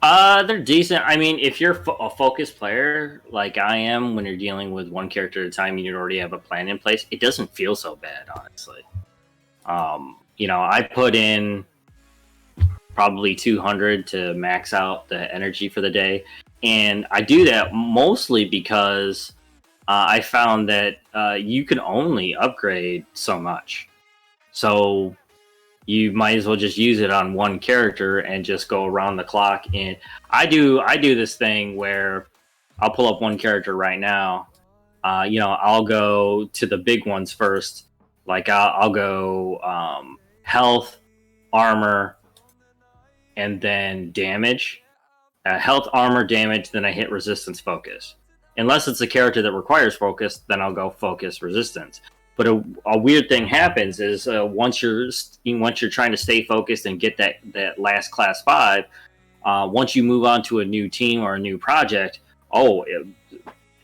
They're decent. I mean, if you're a focused player like I am, when you're dealing with one character at a time and you already have a plan in place, it doesn't feel so bad, honestly. I put in probably 200 to max out the energy for the day, and I do that mostly because I found that you can only upgrade so much. So you might as well just use it on one character and just go around the clock. And I do this thing where I'll pull up one character right now. I'll go to the big ones first. Like I'll go health, armor, and then damage. Health, armor, damage, then I hit resistance focus. Unless it's a character that requires focus, then I'll go focus resistance. But a weird thing happens is once you're trying to stay focused and get that last class 5, once you move on to a new team or a new project,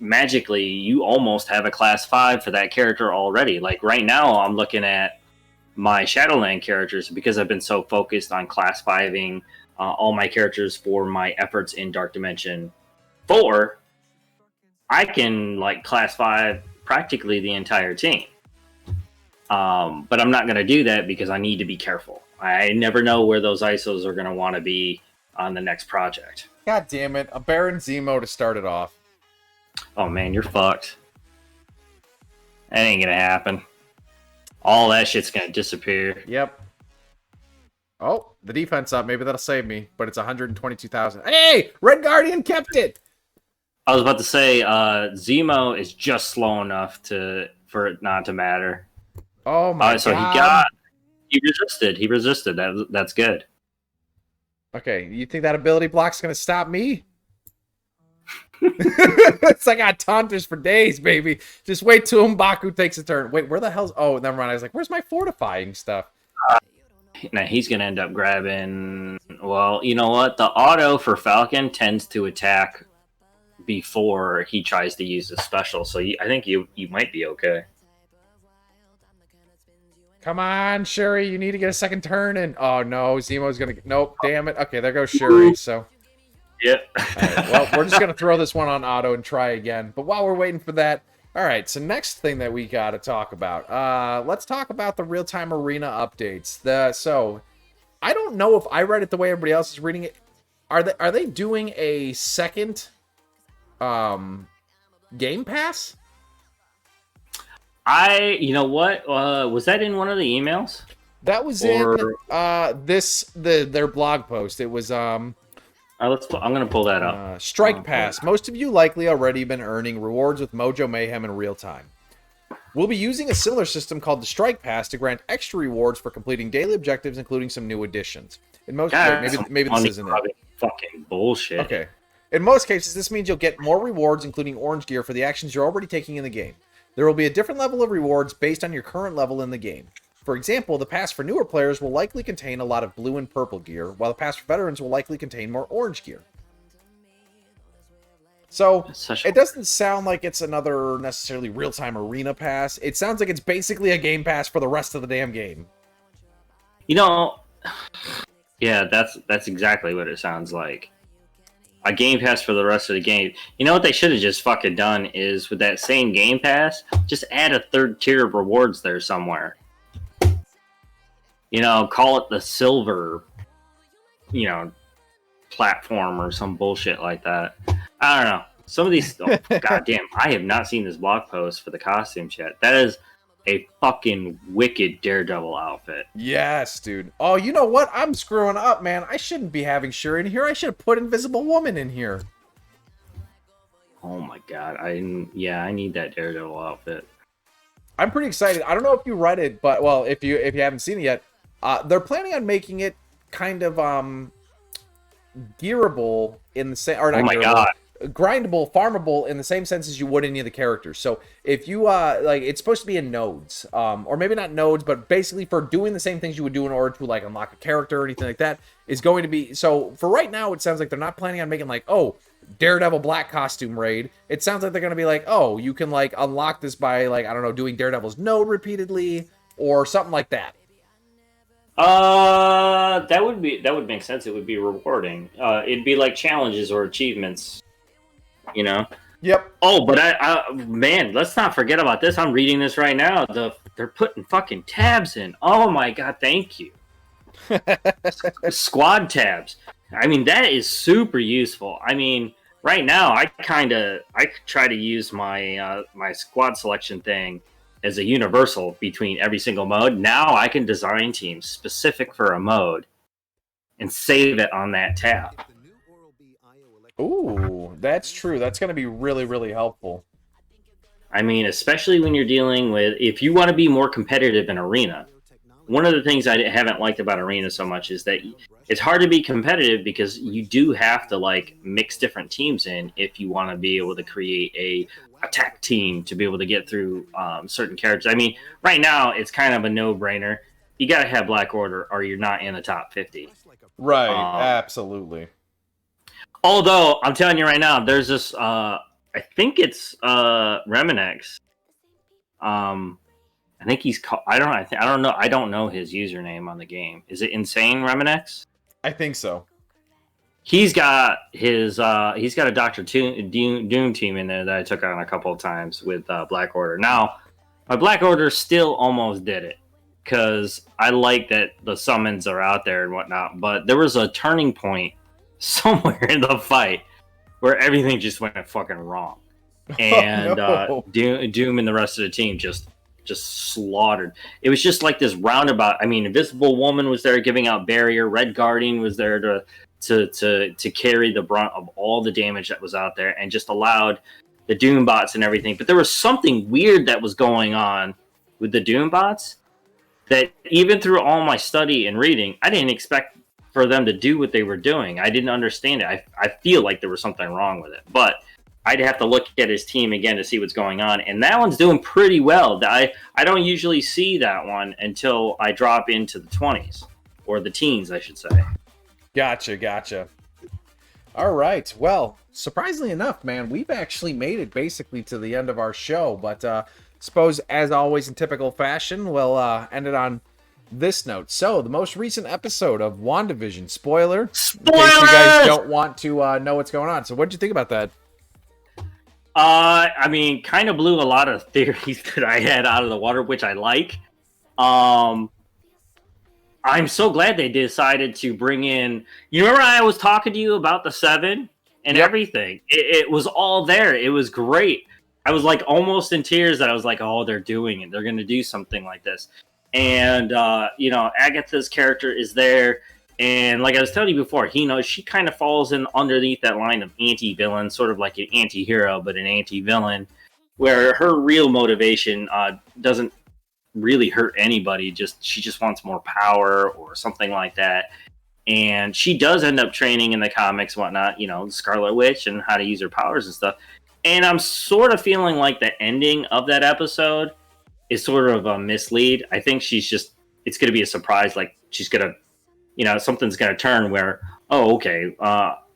magically you almost have a class 5 for that character already. Like right now, I'm looking at my Shadowland characters because I've been so focused on class 5ing all my characters for my efforts in Dark Dimension 4. I can like class 5 practically the entire team. But I'm not going to do that because I need to be careful. I never know where those ISOs are going to want to be on the next project. God damn it. A Baron Zemo to start it off. Oh man, you're fucked. That ain't going to happen. All that shit's going to disappear. Yep. Oh, the defense up. Maybe that'll save me. But it's 122,000. Hey! Red Guardian kept it! I was about to say, Zemo is just slow enough for it not to matter. Oh my god. So he resisted. That's good. Okay, you think that ability block's gonna stop me? It's like I got taunters for days, baby. Just wait till M'Baku takes a turn. Wait, where the hell's... Oh, never mind. I was like, where's my fortifying stuff? Now he's gonna end up grabbing... Well, you know what? The auto for Falcon tends to attack before he tries to use his special, so I think you might be okay. Come on, Shuri, you need to get a second turn in. Oh no, Zemo's gonna... Nope, damn it. Okay, there goes Shuri, so... Yep. Alright, well, we're just gonna throw this one on auto and try again. But while we're waiting for that... Alright, so next thing that we gotta talk about. Let's talk about the real-time arena updates. So, I don't know if I read it the way everybody else is reading it. Are they doing a second... Game Pass? You know what? Was that in one of the emails? That was in their blog post. It was I'm gonna pull that up. Strike Pass. Most of you likely already been earning rewards with Mojo Mayhem in real time. We'll be using a similar system called the Strike Pass to grant extra rewards for completing daily objectives, including some new additions. In most maybe this isn't it. Fucking bullshit. Okay. In most cases, this means you'll get more rewards, including orange gear, for the actions you're already taking in the game. There will be a different level of rewards based on your current level in the game. For example, the pass for newer players will likely contain a lot of blue and purple gear, while the pass for veterans will likely contain more orange gear. So, it doesn't sound like it's another necessarily real-time arena pass. It sounds like it's basically a game pass for the rest of the damn game. You know, yeah, that's exactly what it sounds like. a Game Pass for the rest of the game. You know what they should have just fucking done is with that same Game Pass, just add a third tier of rewards there somewhere. You know, call it the silver, you know, platform or some bullshit like that. I don't know. Some of these, goddamn, I have not seen this blog post for the costumes yet. That is a fucking wicked Daredevil outfit. Yes, dude. Oh, you know what? I'm screwing up, man. I shouldn't be having Shuri in here. I should have put Invisible Woman in here. Oh my god. I need that Daredevil outfit. I'm pretty excited. I don't know if you read it, but well, if you haven't seen it yet, they're planning on making it kind of gearable in the same, or not god, grindable, farmable in the same sense as you would any of the characters. So if you like, it's supposed to be in nodes, or maybe not nodes, but basically for doing the same things you would do in order to like unlock a character or anything like that is going to be. So for right now, it sounds like they're not planning on making like, oh, Daredevil black costume raid. It sounds like they're going to be like, oh, you can like unlock this by like, I don't know, doing Daredevil's node repeatedly or something like that. That would make sense. It would be rewarding. It'd be like challenges or achievements, you know? Yep. Oh, but man, let's not forget about this. I'm reading this right now. They're putting fucking tabs in. Oh my god, thank you. Squad tabs. I mean, that is super useful. I mean, right now, I try to use my my squad selection thing as a universal between every single mode. Now I can design teams specific for a mode and save it on that tab. Ooh, that's true. That's going to be really, really helpful. I mean, especially when you're dealing with, if you want to be more competitive in Arena. One of the things I haven't liked about Arena so much is that it's hard to be competitive because you do have to like mix different teams in if you want to be able to create a attack team to be able to get through certain characters. I mean, right now it's kind of a no-brainer. You got to have Black Order or you're not in the top 50. Right, absolutely. Although I'm telling you right now, there's this. I think it's Reminex. I think he's called. I don't know. I don't know his username on the game. Is it Insane Reminex? I think so. He's got his. He's got a Doctor Doom team in there that I took on a couple of times with Black Order. Now, my Black Order still almost did it because I like that the summons are out there and whatnot. But there was a turning point somewhere in the fight where everything just went fucking wrong, and Doom and the rest of the team just slaughtered. It was just like this roundabout. I mean, Invisible Woman was there giving out barrier. Red Guardian was there to carry the brunt of all the damage that was out there, and just allowed the Doom bots and everything. But there was something weird that was going on with the Doom bots that even through all my study and reading, I didn't expect for them to do what they were doing. I didn't understand it. I feel like there was something wrong with it, but I'd have to look at his team again to see what's going on. And that one's doing pretty well. I don't usually see that one until I drop into the 20s or the teens, I should say. Gotcha. All right. Well, surprisingly enough, man, we've actually made it basically to the end of our show. But suppose, as always in typical fashion, we'll end it on this note. So, the most recent episode of WandaVision, spoiler, in case you guys don't want to know what's going on. So, what did you think about that? I mean, kind of blew a lot of theories that I had out of the water, which I like. I'm so glad they decided to bring in. You remember I was talking to you about the Seven and everything. It was all there. It was great. I was like almost in tears that I was like, oh, they're doing it. They're going to do something like this. And Agatha's character is there. And like I was telling you before, she kind of falls in underneath that line of anti-villain, sort of like an anti-hero, but an anti-villain, where her real motivation doesn't really hurt anybody. She just wants more power or something like that. And she does end up training in the comics, whatnot, Scarlet Witch and how to use her powers and stuff. And I'm sort of feeling like the ending of that episode is sort of a mislead. I think it's going to be a surprise. Like she's going to, something's going to turn where,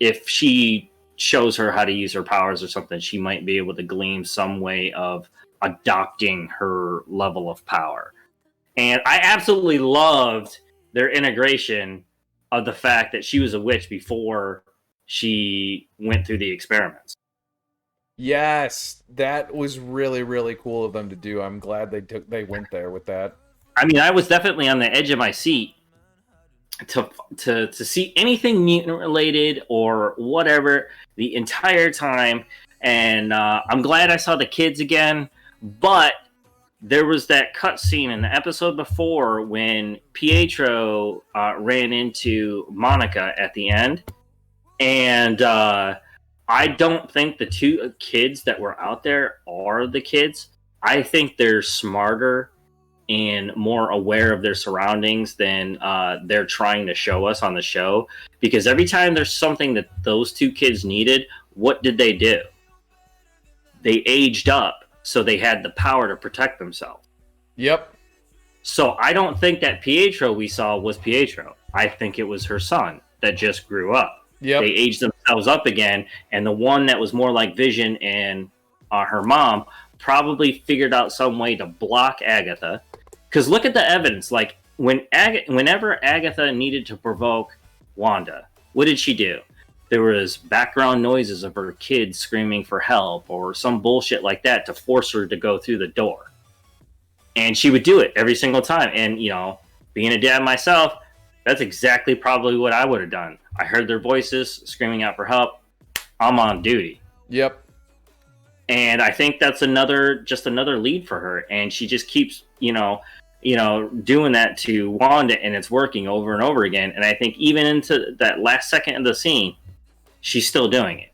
if she shows her how to use her powers or something, she might be able to glean some way of adopting her level of power. And I absolutely loved their integration of the fact that she was a witch before she went through the experiments. Yes, that was really, really cool of them to do. I'm glad they went there with that. I mean, I was definitely on the edge of my seat to see anything mutant related or whatever the entire time, and I'm glad I saw the kids again. But there was that cut scene in the episode before when Pietro ran into Monica at the end, and I don't think the two kids that were out there are the kids. I think they're smarter and more aware of their surroundings than they're trying to show us on the show. Because every time there's something that those two kids needed, what did they do? They aged up, so they had the power to protect themselves. Yep. So I don't think that Pietro we saw was Pietro. I think it was her son that just grew up. Yep. They aged themselves up again, and the one that was more like Vision and her mom probably figured out some way to block Agatha. Because look at the evidence. Like, whenever Agatha needed to provoke Wanda, what did she do? There was background noises of her kids screaming for help or some bullshit like that to force her to go through the door. And she would do it every single time. And, you know, being a dad myself, that's exactly probably what I would have done. I heard their voices screaming out for help. I'm on duty. Yep. And I think that's another lead for her. And she just keeps, doing that to Wanda, and it's working over and over again. And I think even into that last second of the scene, she's still doing it.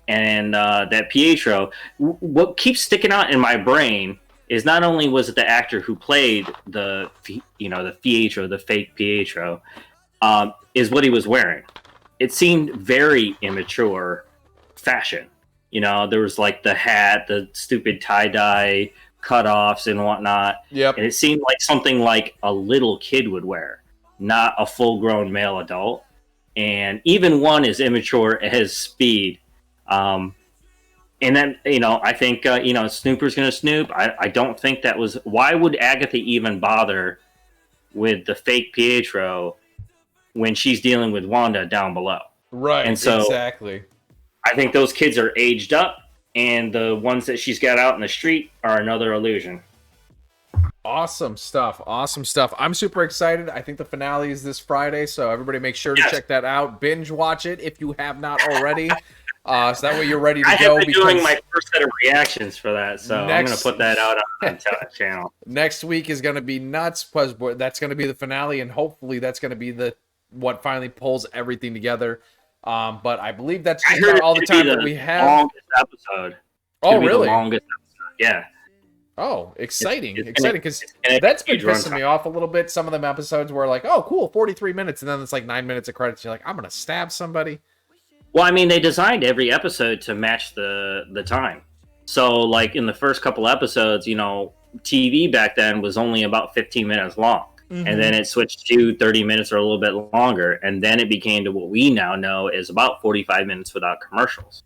And that Pietro, what keeps sticking out in my brain is not only was it the actor who played the Pietro, the fake Pietro, is what he was wearing. It seemed very immature fashion. You know, there was like the hat, the stupid tie-dye cutoffs and whatnot. Yep. And it seemed like something like a little kid would wear, not a full-grown male adult. And even one as immature as Speed. And then, I think, Snooper's going to snoop. I don't think that was... Why would Agatha even bother with the fake Pietro when she's dealing with Wanda down below? Right, and so, exactly. I think those kids are aged up, and the ones that she's got out in the street are another illusion. Awesome stuff. Awesome stuff. I'm super excited. I think the finale is this Friday, so everybody make sure to check that out. Binge watch it if you have not already. So that way you're ready to go. I've been doing my first set of reactions for that, so I'm going to put that out on the channel. Next week is going to be nuts, because that's going to be the finale, and hopefully that's going to be what finally pulls everything together. But I believe that's just about all the time that we have. Longest episode. Oh, really? The longest episode. Yeah. Oh, exciting. Exciting, because that's been pissing me off a little bit. Some of them episodes were like, oh, cool, 43 minutes, and then it's like 9 minutes of credits. You're like, I'm going to stab somebody. Well, I mean, they designed every episode to match the time. So, like, in the first couple episodes, TV back then was only about 15 minutes long. Mm-hmm. And then it switched to 30 minutes or a little bit longer. And then it became to what we now know is about 45 minutes without commercials.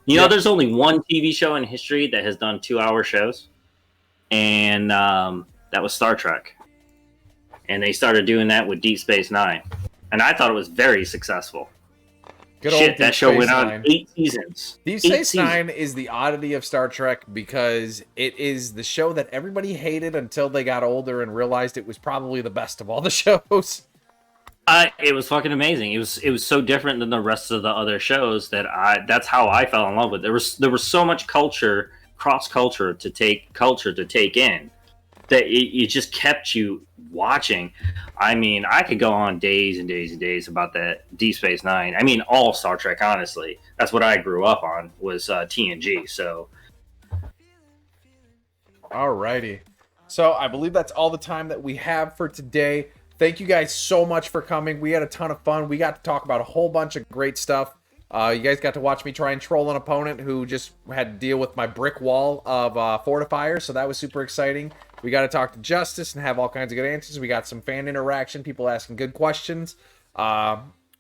There's only one TV show in history that has done 2-hour shows. And that was Star Trek. And they started doing that with Deep Space Nine. And I thought it was very successful. Good old that show went on 8 seasons. Deep Space Nine is the oddity of Star Trek, because it is the show that everybody hated until they got older and realized it was probably the best of all the shows. It was fucking amazing. It was so different than the rest of the other shows that's how I fell in love with it. There was so much culture, cross culture to take in, that it just kept you watching. I mean, I could go on days and days and days about that Deep Space Nine. I mean, all Star Trek, honestly. That's what I grew up on, was TNG. So, alrighty. So I believe that's all the time that we have for today. Thank you guys so much for coming. We had a ton of fun. We got to talk about a whole bunch of great stuff. You guys got to watch me try and troll an opponent who just had to deal with my brick wall of fortifiers, so that was super exciting. We got to talk to Justice and have all kinds of good answers. We got some fan interaction, people asking good questions.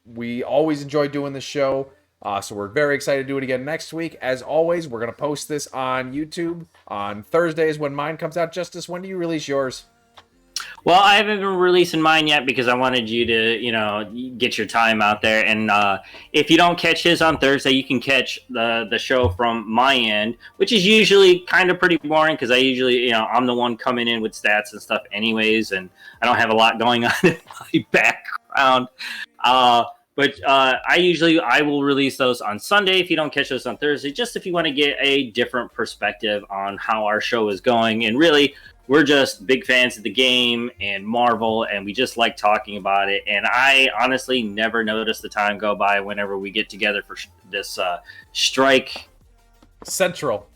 We always enjoy doing this show, so we're very excited to do it again next week. As always, we're going to post this on YouTube on Thursdays when mine comes out. Justice, when do you release yours? Well, I haven't been releasing mine yet because I wanted you to, get your time out there. And if you don't catch his on Thursday, you can catch the show from my end, which is usually kind of pretty boring because I usually, I'm the one coming in with stats and stuff anyways, and I don't have a lot going on in my background. But I will release those on Sunday if you don't catch those on Thursday, just if you want to get a different perspective on how our show is going. And really, we're just big fans of the game and Marvel, and we just like talking about it. And I honestly never notice the time go by whenever we get together for this Strike Central.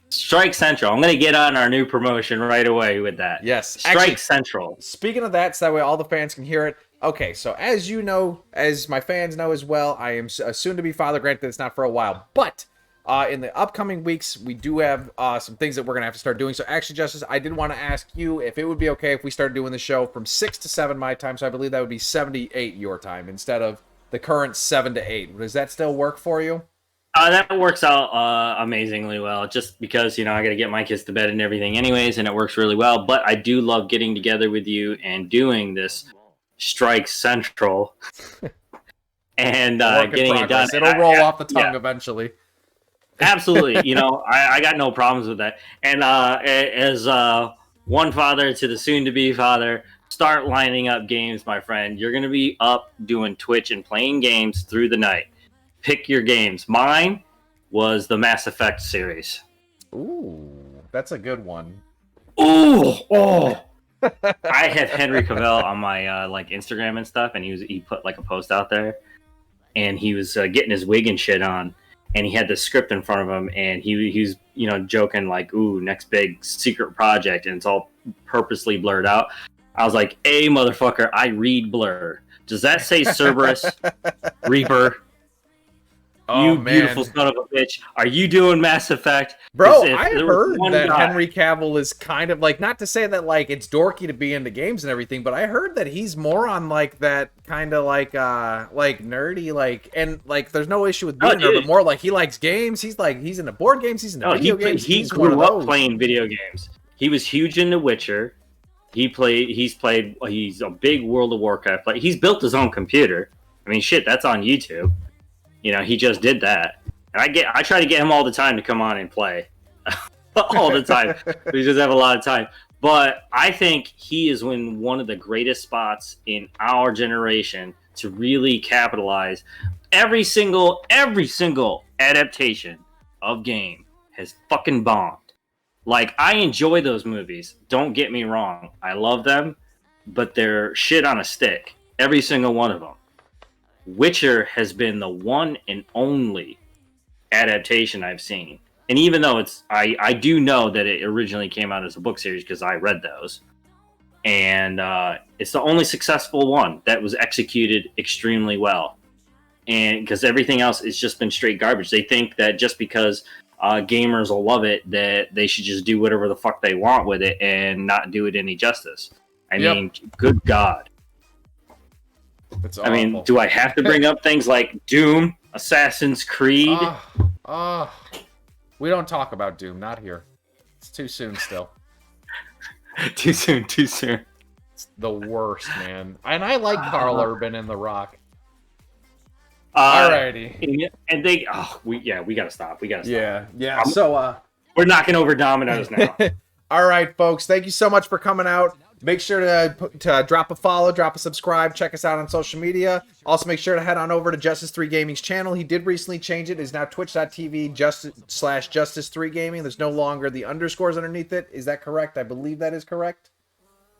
Strike Central. I'm going to get on our new promotion right away with that. Yes. Strike Actually, Central. Speaking of that, so that way all the fans can hear it. Okay, so as you know, as my fans know as well, I am a soon-to-be father. Granted, it's not for a while, but in the upcoming weeks, we do have some things that we're going to have to start doing. So actually, Justice, I did want to ask you if it would be okay if we started doing the show from 6 to 7 my time. So I believe that would be 7 to 8 your time instead of the current 7 to 8. Does that still work for you? That works out amazingly well, just because, I got to get my kids to bed and everything anyways, and it works really well. But I do love getting together with you and doing this Strike Central and getting it done. It'll roll off the tongue eventually. Absolutely. I got no problems with that. And as one father to the soon-to-be father, start lining up games, my friend. You're going to be up doing Twitch and playing games through the night. Pick your games. Mine was the Mass Effect series. Ooh, that's a good one. Ooh, oh. I have Henry Cavill on my Instagram and stuff, and he put like a post out there, and he was getting his wig and shit on, and he had the script in front of him, and he was joking like, "Ooh, next big secret project," and it's all purposely blurred out. I was like, "Hey, motherfucker, I read blur. Does that say Cerberus Reaper?" Oh, you beautiful son of a bitch. Are you doing Mass Effect? Bro, I heard that Henry Cavill is kind of like, not to say that like it's dorky to be into games and everything, but I heard that he's more on like that kind of like nerdy, and there's no issue with being there, but more like he likes games. He's into board games, he's into video games. He grew up playing video games. He was huge into Witcher. He's a big World of Warcraft player. He's built his own computer. I mean, shit, that's on YouTube. He just did that. And I try to get him all the time to come on and play. All the time. We just have a lot of time. But I think he is in one of the greatest spots in our generation to really capitalize. Every single adaptation of game has fucking bombed. Like, I enjoy those movies. Don't get me wrong. I love them. But they're shit on a stick. Every single one of them. Witcher has been the one and only adaptation I've seen. And even though I do know that it originally came out as a book series because I read those. And it's the only successful one that was executed extremely well. And because everything else has just been straight garbage. They think that just because gamers will love it, that they should just do whatever the fuck they want with it and not do it any justice. I mean, good God. I mean, do I have to bring up things like Doom, Assassin's Creed? We don't talk about Doom, not here. It's too soon still. Too soon. It's the worst, man. And I like Carl Urban and The Rock. Alrighty. And we gotta stop. Yeah. So we're knocking over dominoes now. All right, folks. Thank you so much for coming out. Make sure to drop a follow, drop a subscribe, check us out on social media. Also, make sure to head on over to Justice 3 Gaming's channel. He did recently change it. It's now twitch.tv/Justice3 Gaming. There's no longer the underscores underneath it. Is that correct? I believe that is correct.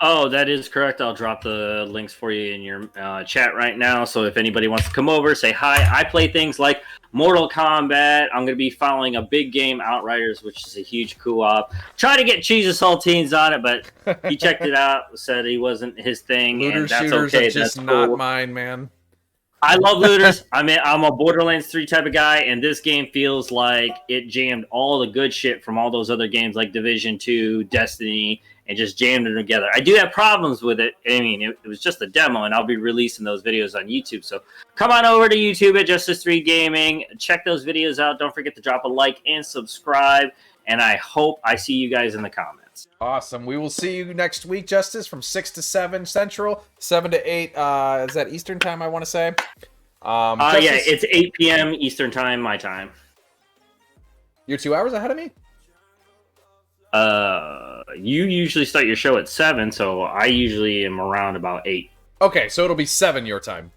Oh, that is correct. I'll drop the links for you in your chat right now. So if anybody wants to come over, say hi. I play things like Mortal Kombat. I'm going to be following a big game, Outriders, which is a huge co-op. Try to get Cheese of Saltines on it, but he checked it out, said he wasn't his thing, Looter and that's shooters okay. Are just that's not cool. mine, man. I love looters. I'm a Borderlands 3 type of guy, and this game feels like it jammed all the good shit from all those other games like Division 2, Destiny, and just jammed them together. I do have problems with it. I mean, it was just a demo, and I'll be releasing those videos on YouTube. So come on over to YouTube at Justice 3 Gaming. Check those videos out. Don't forget to drop a like and subscribe, and I hope I see you guys in the comments. Awesome. We will see you next week, Justice, from 6 to 7 Central, 7 to 8. Is that Eastern time, I want to say? Yeah, it's 8 p.m. Eastern time, my time. You're 2 hours ahead of me? You usually start your show at 7, so I usually am around about 8. Okay, so it'll be 7 your time.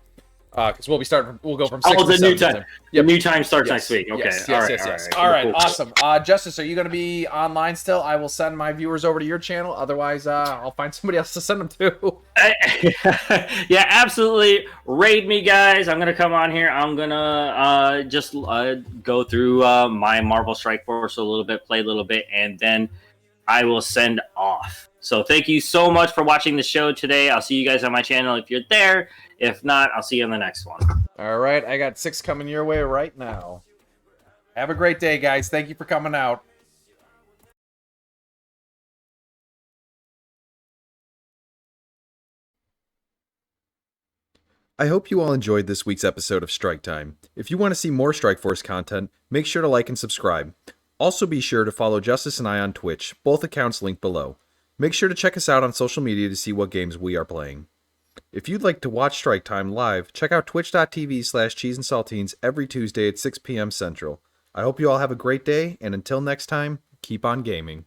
Because we'll go from 6 to 7. The new time. Yep. The new time starts next week. Okay. Yes. All right, awesome. Justice, are you going to be online still? I will send my viewers over to your channel. Otherwise, I'll find somebody else to send them to. Yeah, absolutely. Raid me, guys. I'm going to come on here. I'm going to just go through my Marvel Strike Force a little bit, play a little bit, and then I will send off. So thank you so much for watching the show today. I'll see you guys on my channel if you're there. If not, I'll see you on the next one. All right, I got 6 coming your way right now. Have a great day, guys. Thank you for coming out. I hope you all enjoyed this week's episode of Strike Time. If you want to see more Strike Force content, make sure to like and subscribe. Also be sure to follow Justice and I on Twitch, both accounts linked below. Make sure to check us out on social media to see what games we are playing. If you'd like to watch Strike Time live, check out twitch.tv/cheeseandsaltines every Tuesday at 6 p.m. Central. I hope you all have a great day, and until next time, keep on gaming.